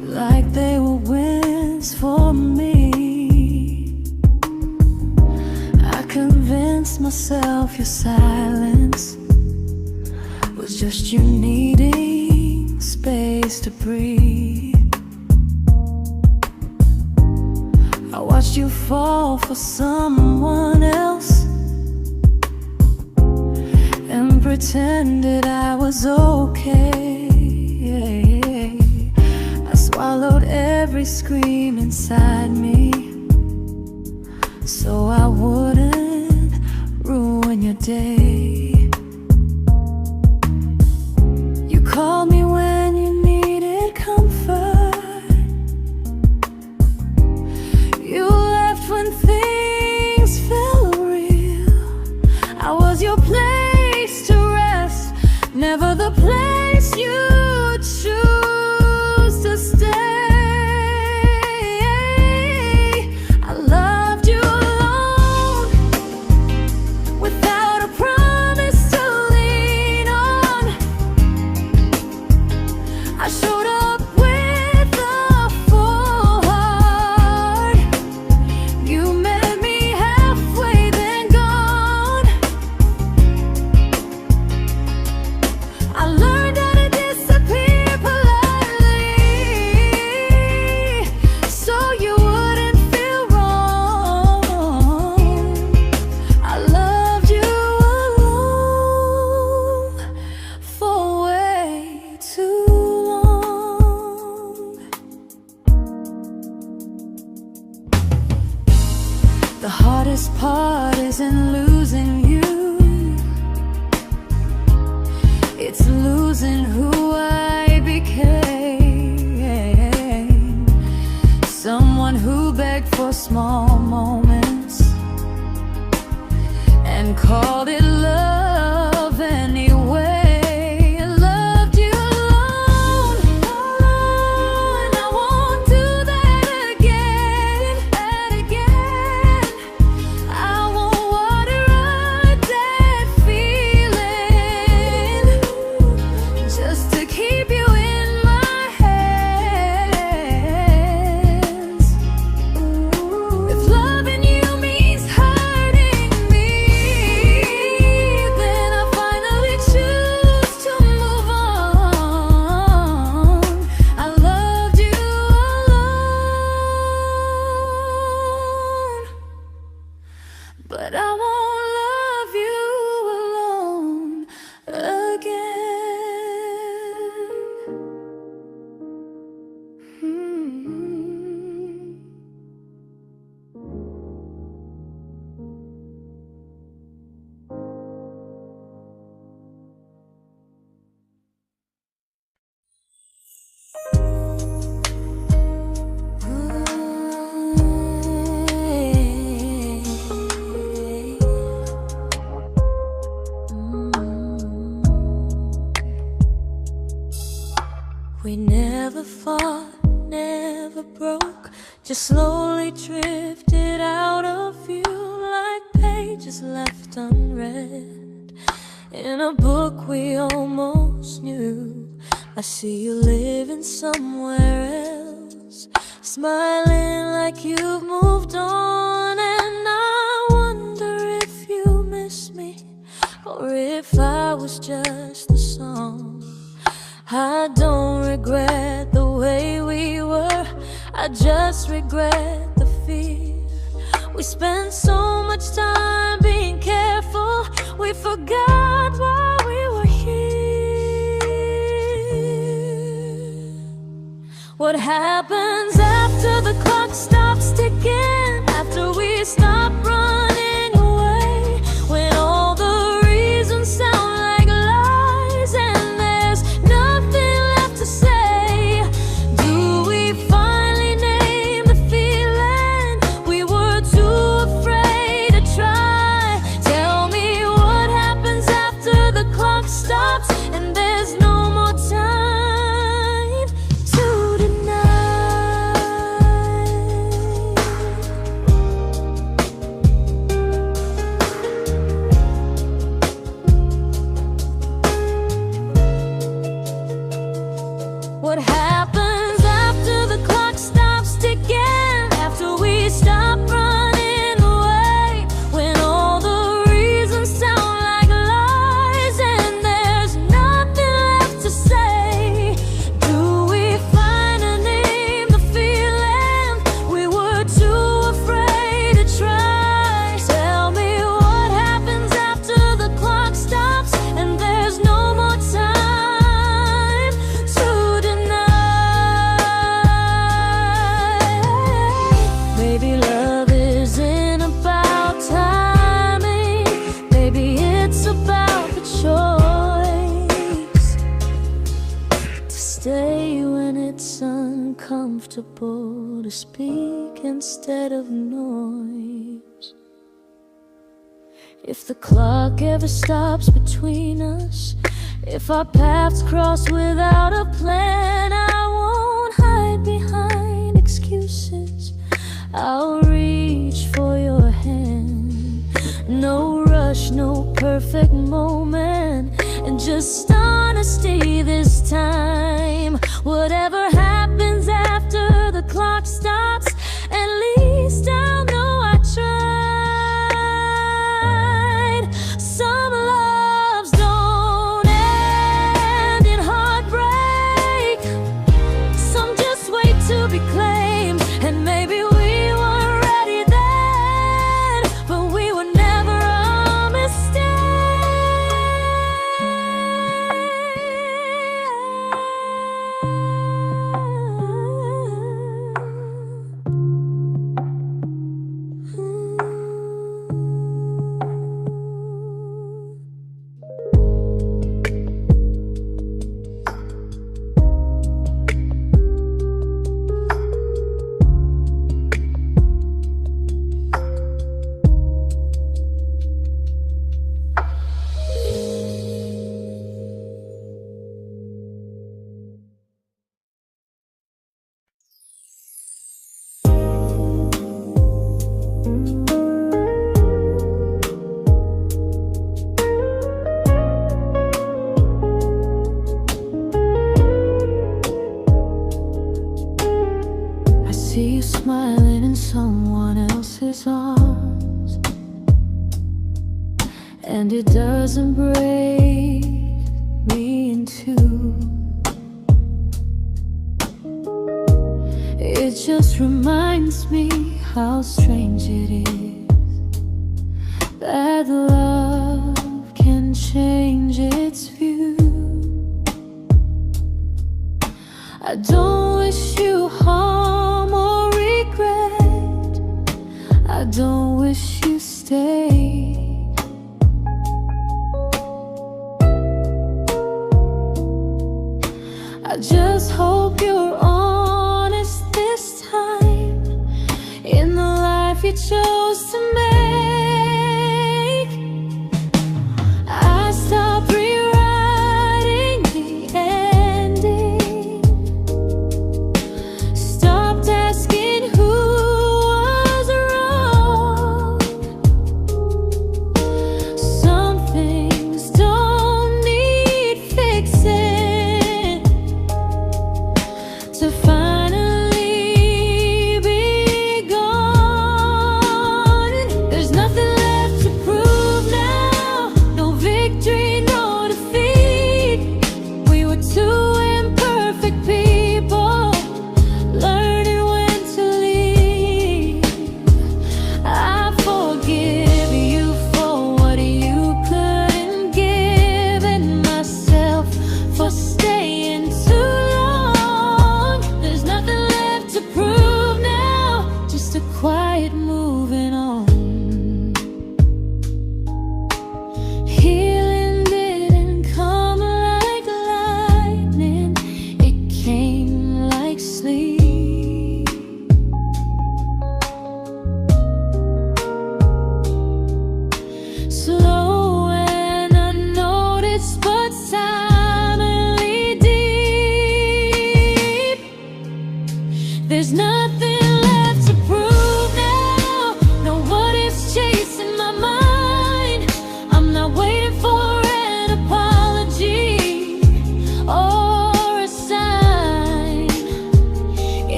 like they were wins for me. I convinced myself your silence was just you needing space to breathe. I watched you fall for someone else and pretended I was okay. I swallowed every scream inside me so I wouldn't ruin your day. You called me when you needed comfort. You left when things felt real. I was your place to rest, never the place you choose to stay. I loved you alone, without a promise to lean on. I showed up with a full heart. You met me halfway, then gone. I learned how to disappear politely, so you wouldn't feel wrong. I loved you alone for way too long. The hardest part isn't losing you, it's losing who I became. Someone who begged for small moments and called it love anyway. I loved you alone, and I won't do that again. I won't water a dead feeling just to keep you in my hands. If loving you means hurting me, then I finally choose to move on. I loved you alone, but I won't love you alone again. We never fought, never broke, just slowly drifted out of view like pages left unread in a book we almost knew. I see you living somewhere else, smiling like you've moved on, and I wonder if you miss me or if I was just the song. I don't regret the way we were, I just regret the fear. We spent so much time being careful, we forgot why we were here. What happens after the clock stops ticking, after we stop running away, when all the reasons sound like lies and there's nothing left to say? Do we finally name the feeling we were too afraid to try? Tell me what happens after the clock stops and there's no more time to deny. comfortable to speak instead of noise. If the clock ever stops between us, if our paths cross without a plan, I won't hide behind excuses. I'll reach for your hand. No rush, no perfect moment, and just honesty this time. Whatever happens after the clock stops, at least I'll know I tried. Some loves don't end in heartbreak, some just wait to be claimed. And maybe we weren't ready then, but we were never a mistake. I see you smiling in someone else's arms, and it doesn't break me in two. It just reminds me how strange it is that love can change its view. I don't wish you harm or regret, I don't wish you stay. I just hope you're honest this time in the life you chose to make. I stopped rewriting the ending, stopped asking who was wrong.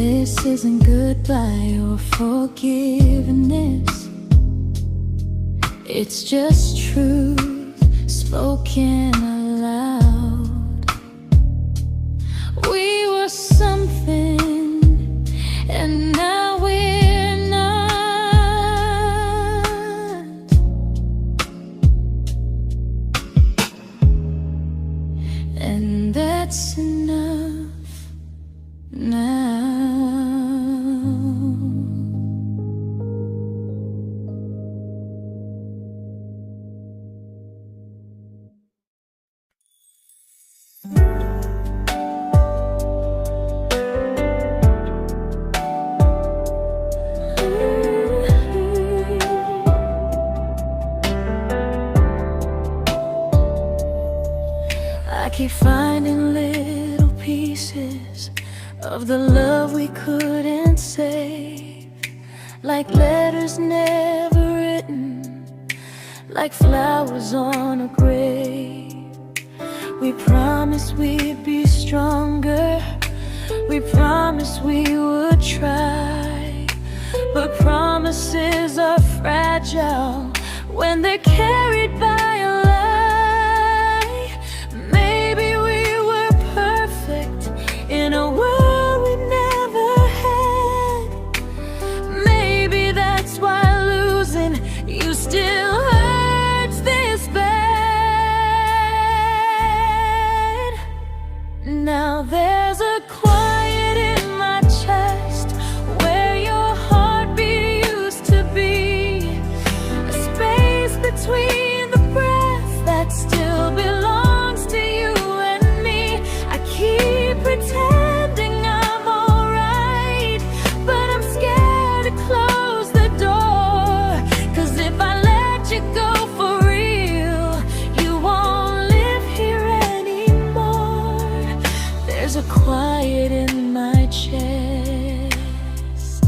This isn't goodbye or forgiveness. It's just truth spoken aloud. We were something, and now we're not. And that's enough now. I keep finding little pieces of the love we couldn't save, like letters never written, like flowers on a grave. We promised we'd be stronger, we promised we would try, but promises are fragile when they're carried by a lie. Maybe we were perfect in a world we never had. Maybe that's why losing you still hurts this bad. Now there's a quiet in my chest where your heartbeat used to be, a space between the breaths that still belongs to you and me. I keep pretending I'm alright, but I'm scared to close the door, 'cause if I let you go for real, you won't live here anymore. There's a quiet in my chest,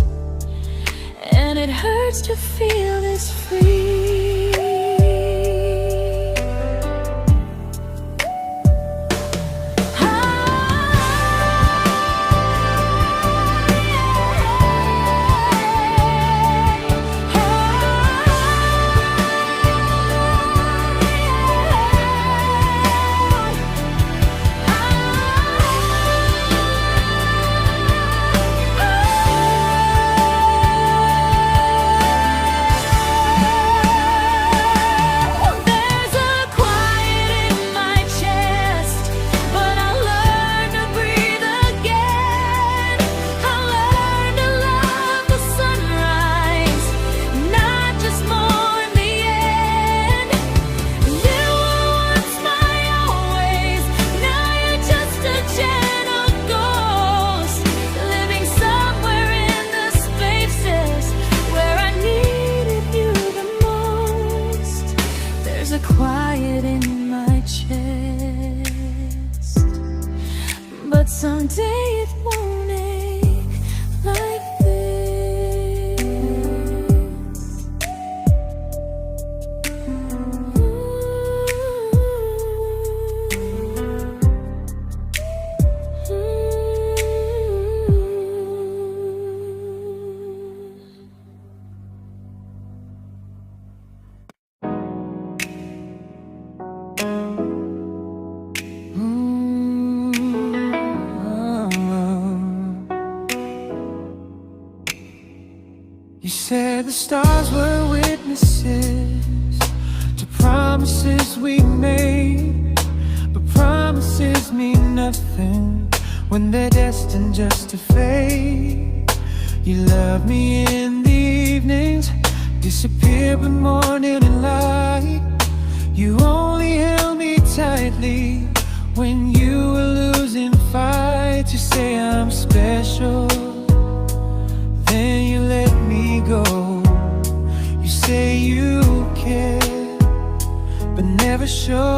and it hurts to feel this free. Quiet in my chest, but someday it won't ache like this. You said the stars were witnesses to promises we made, but promises mean nothing when they're destined just to fade. You love me in the evenings, disappear when morning and light. You only held me tightly when you were losing fights. You say I'm special, then you let me go. You say you care, but never show,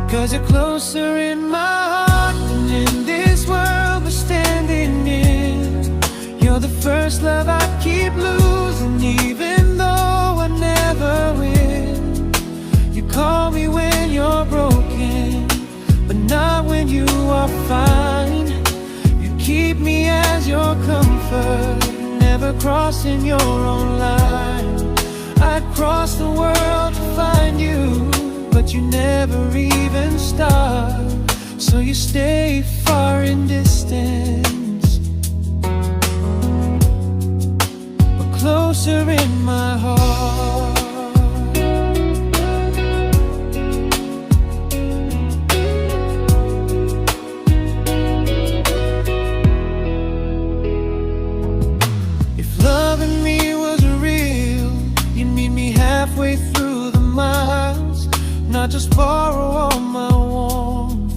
'cause you're closer in my heart than in this world we're standing in. You're the first love I keep losing, even though I never win. You call me when you're broken, but not when you are fine. prefer never crossing your own line. I'd cross the world to find you, but you never even start. So you stay far in distance, but closer in my heart. Halfway through the miles, not just borrow all my warmth,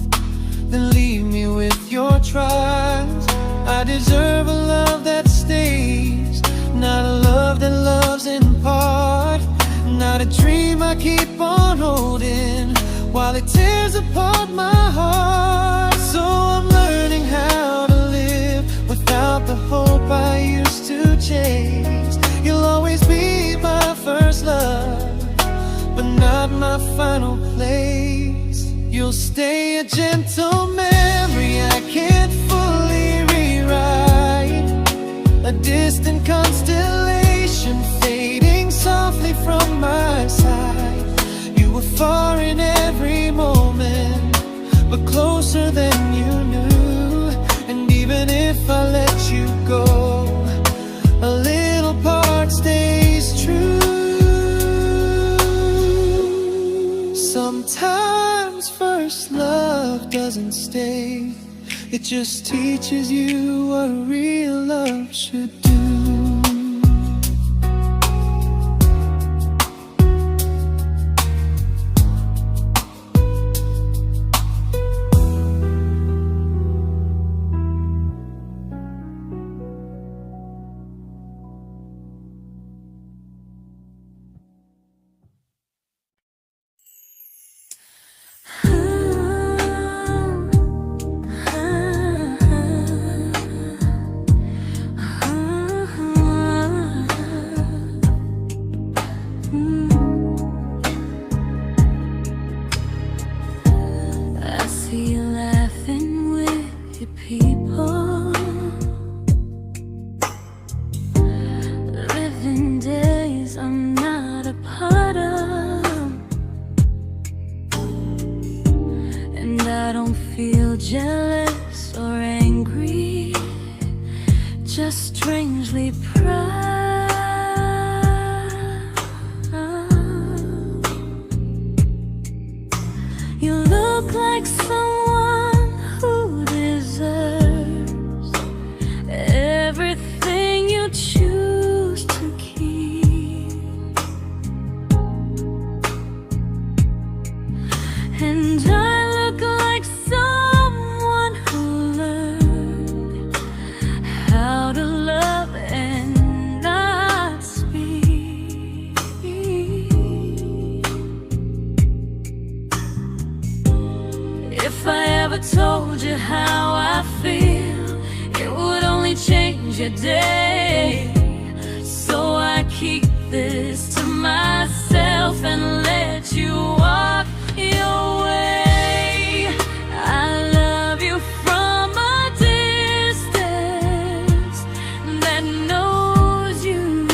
then leave me with your trials. I deserve a love that stays, not a love that loves in part, not a dream I keep on holding while it tears apart my heart. So I'm learning how to live without the hope I used to chase. You'll always be my first love, but not my final place. You'll stay a gentle memory I can't fully rewrite, a distant constellation fading softly from my side. You were far in every moment, but closer than you knew. And even if I let you go, a little part stays true. Sometimes first love doesn't stay, it just teaches you what real love should do. Jealous or angry, just strangely proud. You look like someone who deserves everything you choose to keep. And I look like someone who learned how to love and not speak. If I ever told you how I feel, it would only change your day. So I keep this to myself and let you walk your way. I love you from a distance that knows you,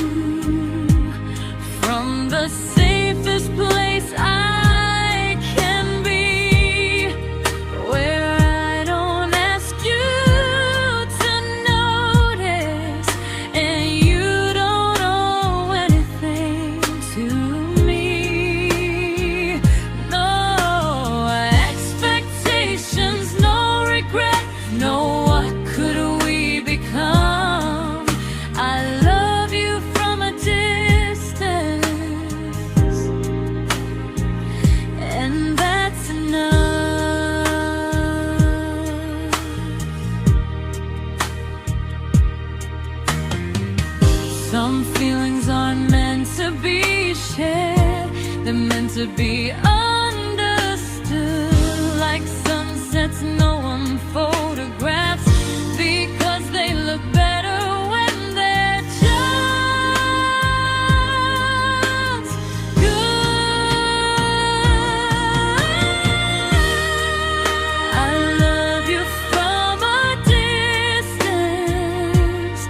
from the safest place I can be, where I don't ask you to notice and you don't owe anything to me. No expectations, no regret, no what could we become. I love you from a distance, and that's enough. Some feelings aren't meant to be shared, they're meant to be understood. Like sunsets no one photographs, because they look better when they're just good. I love you from a distance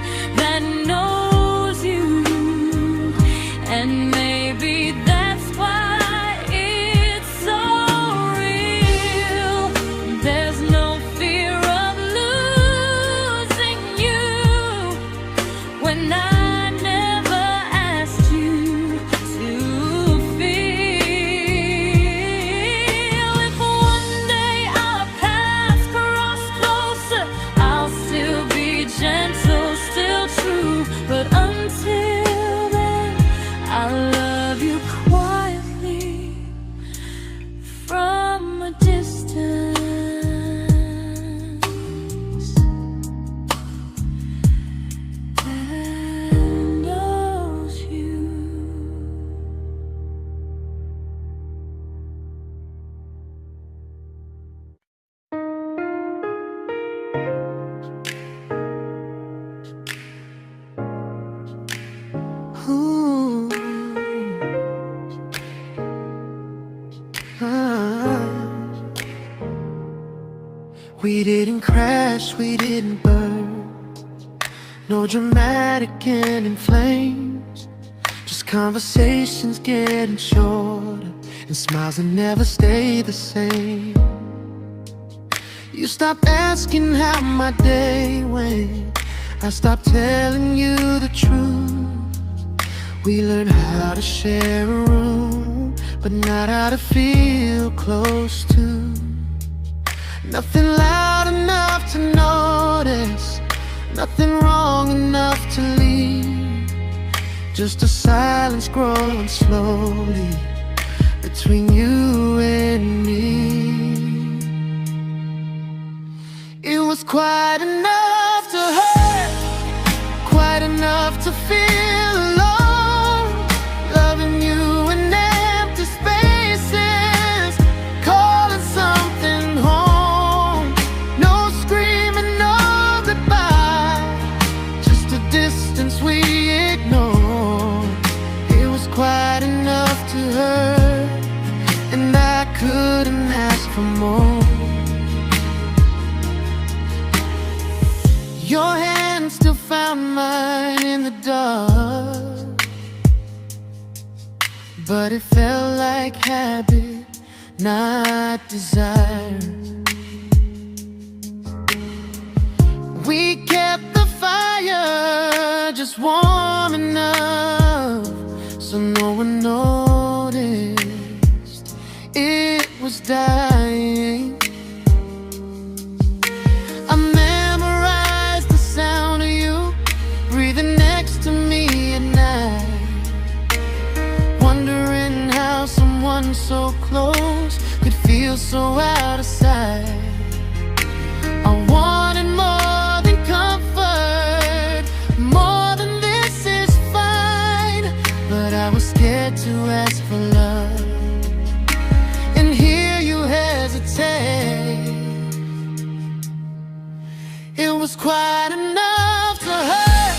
We didn't crash, we didn't burn. No dramatic end in flames. Just conversations getting shorter, and smiles that never stay the same. You stopped asking how my day went. I stopped telling you the truth. We learned how to share a room, but not how to feel close to. Nothing loud enough to notice, nothing wrong enough to leave. Just a silence growing slowly between you and me. It was quite enough to hurt, quite enough to feel alone. Loving you in empty spaces, calling something home. No screaming, no goodbye, just a distance we ignored. It was quite enough to hurt, and I couldn't ask for more. Your hand still found mine in the dark, but it felt like habit, not desire. We kept the fire just warm enough so no one noticed it was dying. I memorized the sound of you breathing next to me at night, wondering how someone so close could feel so out of sight. I wanted more than comfort, more than this is fine, but I was scared to ask for love and hear you hesitate. It was quite enough to hurt,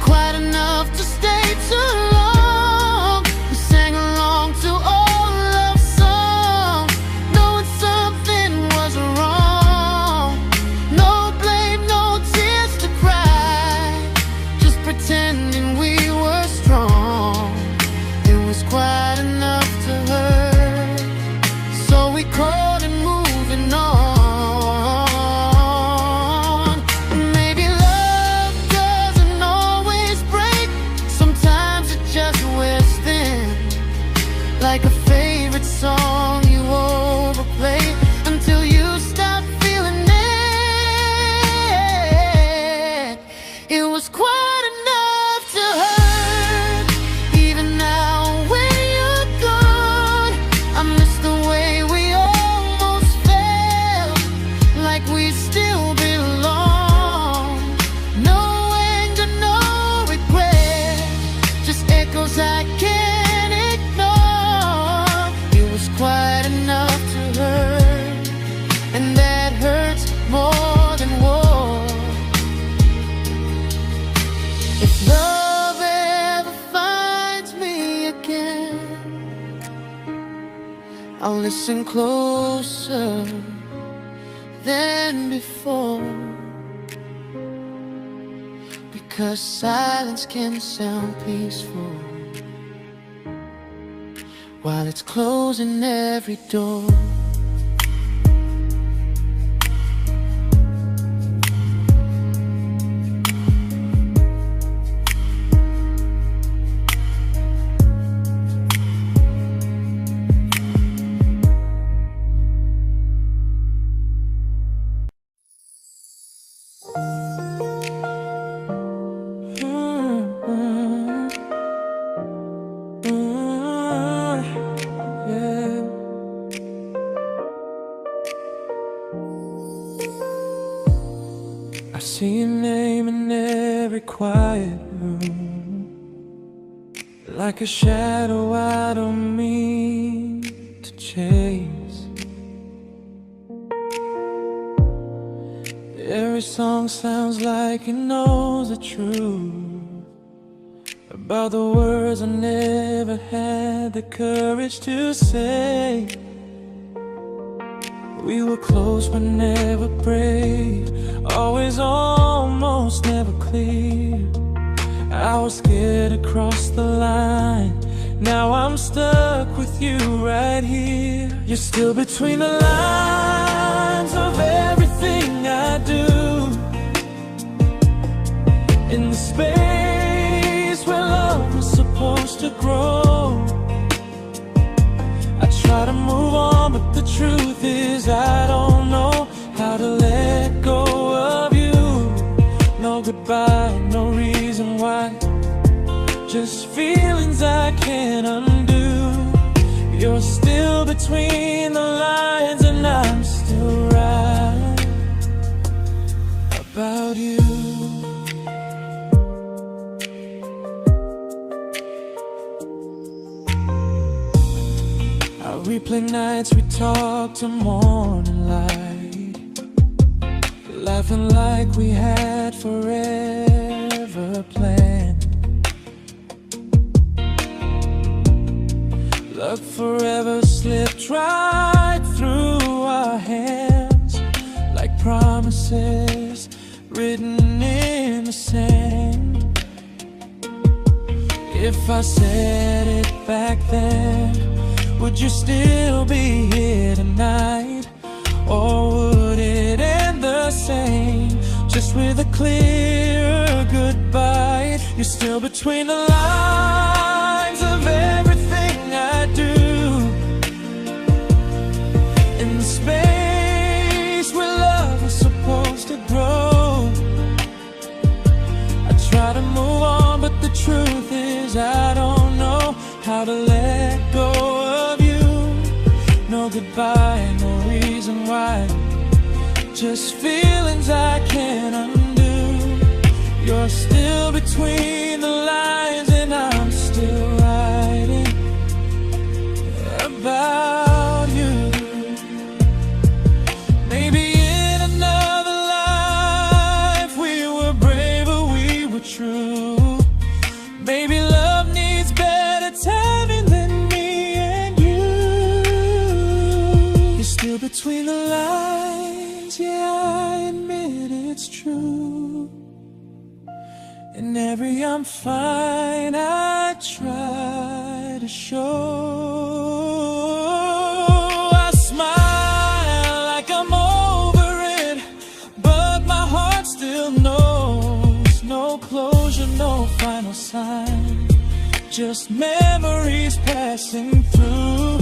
quite enough to stay too long. We sang along to old love songs, knowing something was wrong. No blame, no tears to cry, just pretending we were strong. It was quite enough to hurt, so we crawled and moving on. Like a favorite song you overplay until you stop feeling it. It was quite enough to hurt. Even now when you're gone, I miss the way we almost felt, like we still belong. No anger, no regret, just echoes I can't ignore. It was quite enough to hurt, and that hurts more than war. If love ever finds me again, I'll listen closer than before, because silence can sound peaceful while it's closing every door. I see your name in every quiet room, like a shadow I don't mean to chase. Every song sounds like it knows the truth about the words I never had the courage to say. We were close but never brave, always almost, never clear. I was scared to cross the line. Now I'm stuck with you right here. You're still between the lines of everything I do, in the space where love was supposed to grow. I try to move on, but the truth is I don't know how to let go of you. No goodbye, no reason why, just feelings I can't undo. You're still between the lines and I'm still right about you. I replay nights we talk to morning light, laughing like we had forever planned. Luck forever slipped right through our hands, like promises written in the sand. If I said it back then, would you still be here tonight? Or would it end the same, just with a clearer goodbye? You're still between the lines of everything I do, in the space where love was supposed to grow. I try to move on, but the truth is I don't know how to let go of you. No goodbye, no reason why, just feelings I can't undo. You're still between the lines and I'm still writing about you. Maybe in another life we were braver, we were true. Maybe love needs better timing than me and you. You're still between the lines, yeah, I admit it's true. In every I'm fine I try to show. I smile like I'm over it, but my heart still knows. No closure, no final sign, just memories passing through.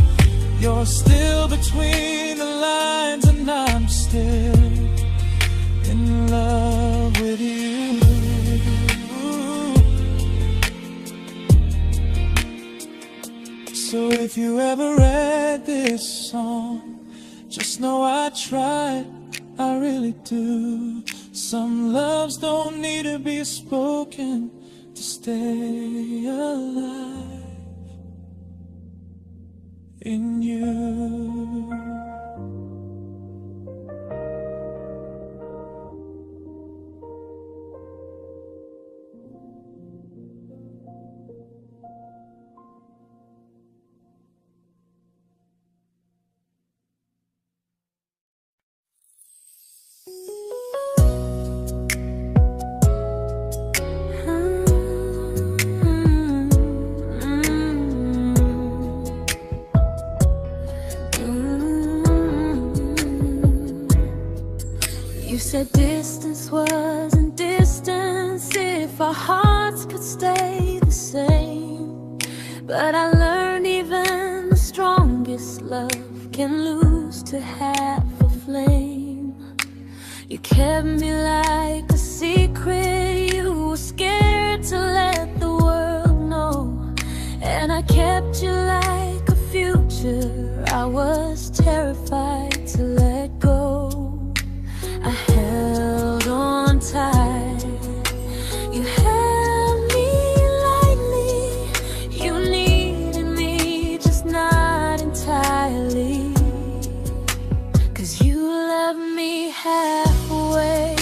You're still between the lines and I'm still in love with you. So if you ever read this song, just know I tried, I really do. Some loves don't need to be spoken to stay alive in you. You said distance wasn't distance if our hearts could stay the same. But I learned even the strongest love can lose to half a flame. You kept me like a secret, you were scared to let the world know. And I kept you like a future, I was terrified to let go. I held on tight, you held me lightly. You needed me, just not entirely. 'Cause you loved me halfway,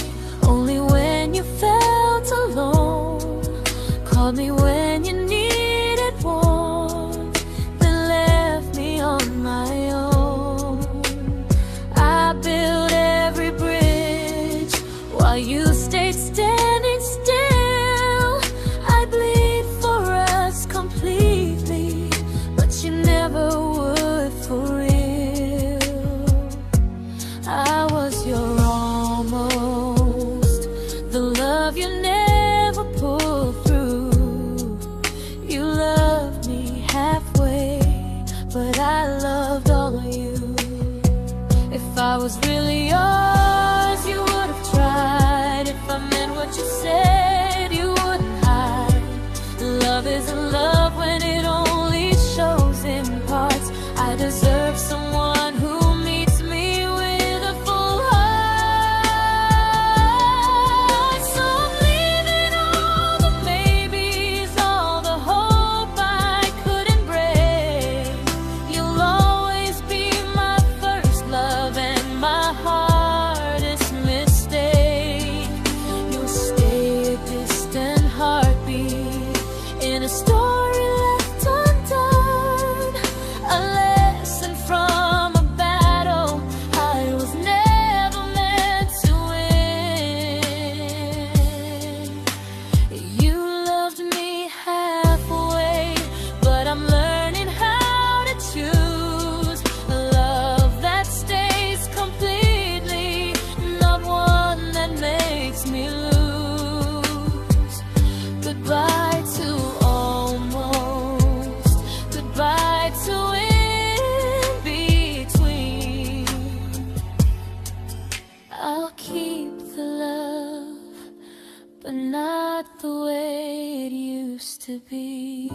only when you felt alone. Called me when you needed warmth, then left me on my own. I while you stayed standing still. I bleed for us completely, but you never would for real. I was your almost, the love you never pulled through. You loved me halfway, but I loved all of you. If I was really yours, you would have tried. If I meant what you said, you wouldn't hide. Love isn't love when it only shows in parts. I deserve someone who meets me with a full heart. So I'm leaving all the maybes, all the hope I couldn't break. You'll always be my first love and my hardest mistake. You'll stay a distant heartbeat in a story left undone, a lesson from a battle I was never meant to win. You loved me halfway, but I'm learning how to choose a love that stays completely, not one that makes me lose. Goodbye to almost, goodbye to in between. I'll keep the love, but not the way it used to be.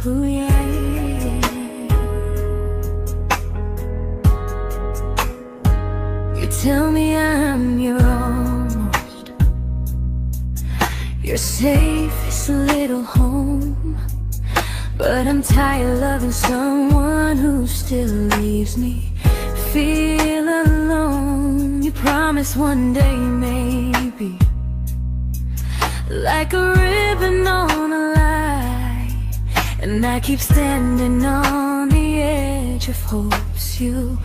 Ooh, yeah, yeah. You tell me I'm your almost, your safest little home, but I'm tired loving someone who still leaves me feel alone. You promise one day maybe, like a ribbon on a line, and I keep standing on the edge of hopes you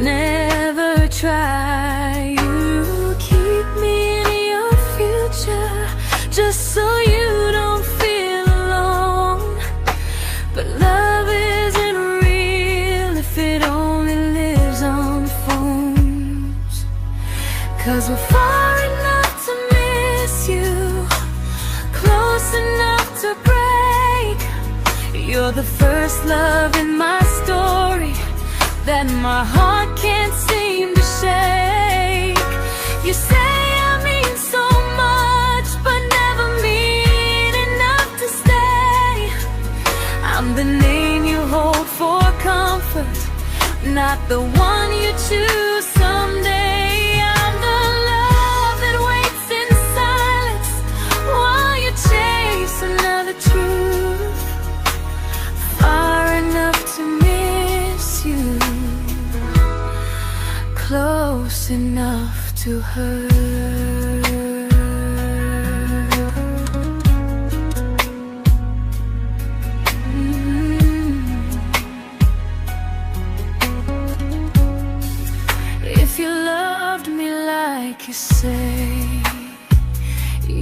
never try. You keep me in your future just so you don't feel alone. But love isn't real if it only lives on phones. 'Cause we're far enough to miss you, close enough to break. You're the first love in my story that my heart can't seem to shake. You say I mean so much, but never mean enough to stay. I'm the name you hold for comfort, not the one you choose someday. I'm the love that waits in silence while you chase another truth. Far enough to miss you, close enough to hurt. If you loved me like you say,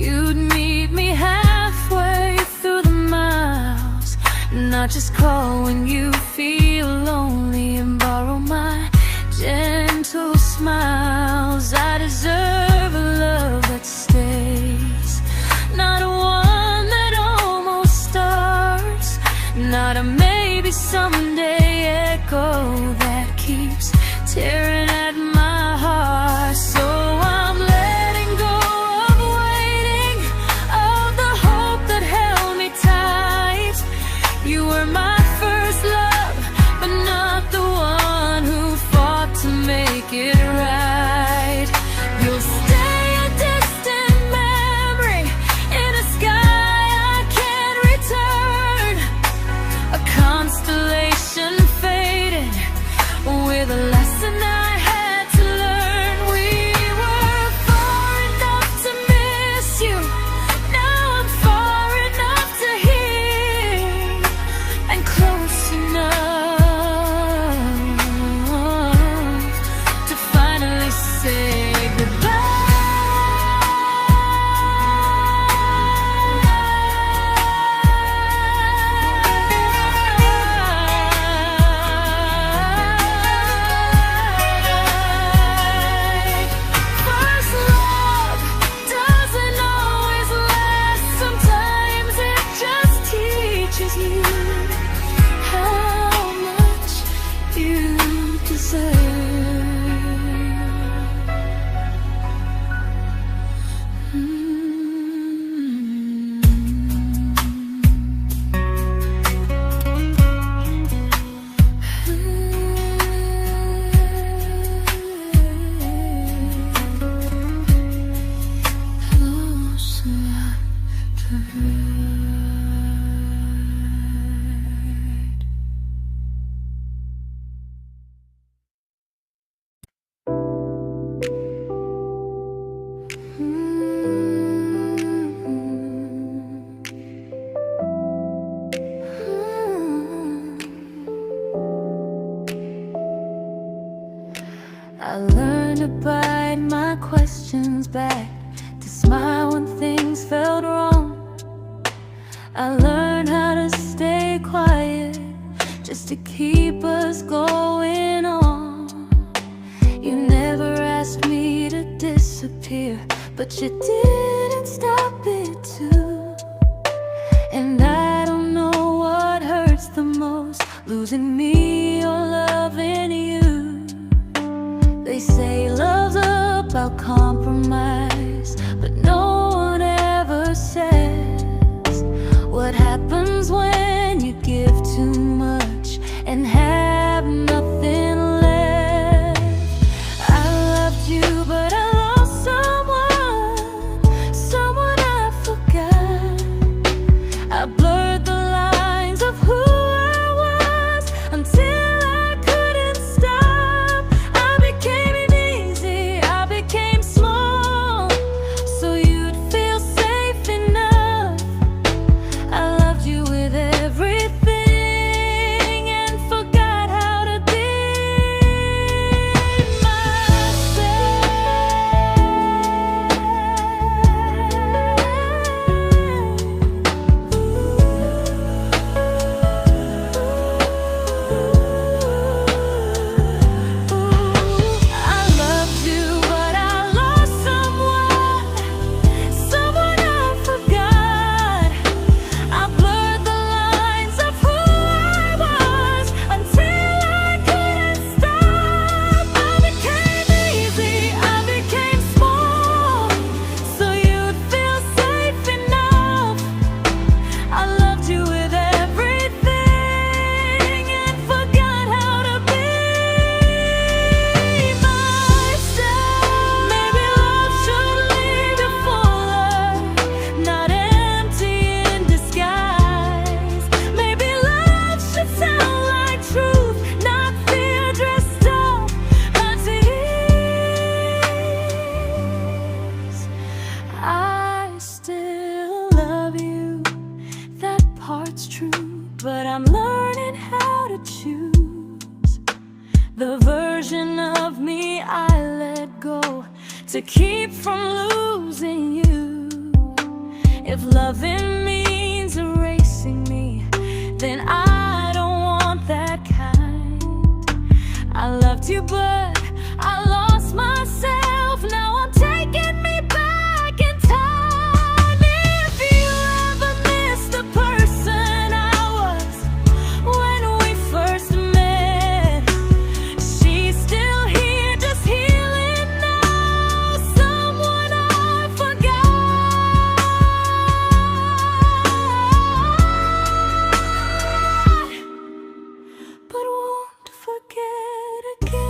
you'd meet me halfway through the miles, not just call when you feel lonely and borrow my gentle smiles. I deserve a love that stays, not one that almost starts, not a maybe someday echo that keeps tearing at my heart. So I'm letting go of waiting, of the hope that held me tight. You were my first love, but not the one who fought to make it right. You'll stay a distant memory in a sky I can't return, a constellation faded with a lesson I had I learned to bite my questions back, to smile when things felt wrong. I learned how to stay quiet, just to keep us going on. You never asked me to disappear, but you didn't stop it too. And I don't know what hurts the most, losing me or loving you. They say love's about compromise, but no one ever says what happens when you give too much and have nothing left. I loved you, but I lost someone I forgot. I blurred the lines of who I was until I couldn't stop. I became easy, I became small, so you'd feel safe enough. I loved you with everything and forgot how to be I loved you, but I lost someone I forgot. I blurred the lines of who I was until I couldn't stop. I became easy, I became small, so you'd feel safe enough. I loved you with everything and forgot how to be myself. Maybe love should leave you fuller, not empty in disguise. Maybe love should sound like truth, not fear dressed up as ease. I still love you, that part's true, but I'm learning how to choose the version of me I let go to keep from losing you. If loving means erasing me, then I don't want that kind. I loved you, but I lost myself. Now I'm taking me back in time. If you ever miss the person I was when we first met, she's still here, just healing now. Someone I forgot, but won't forget again.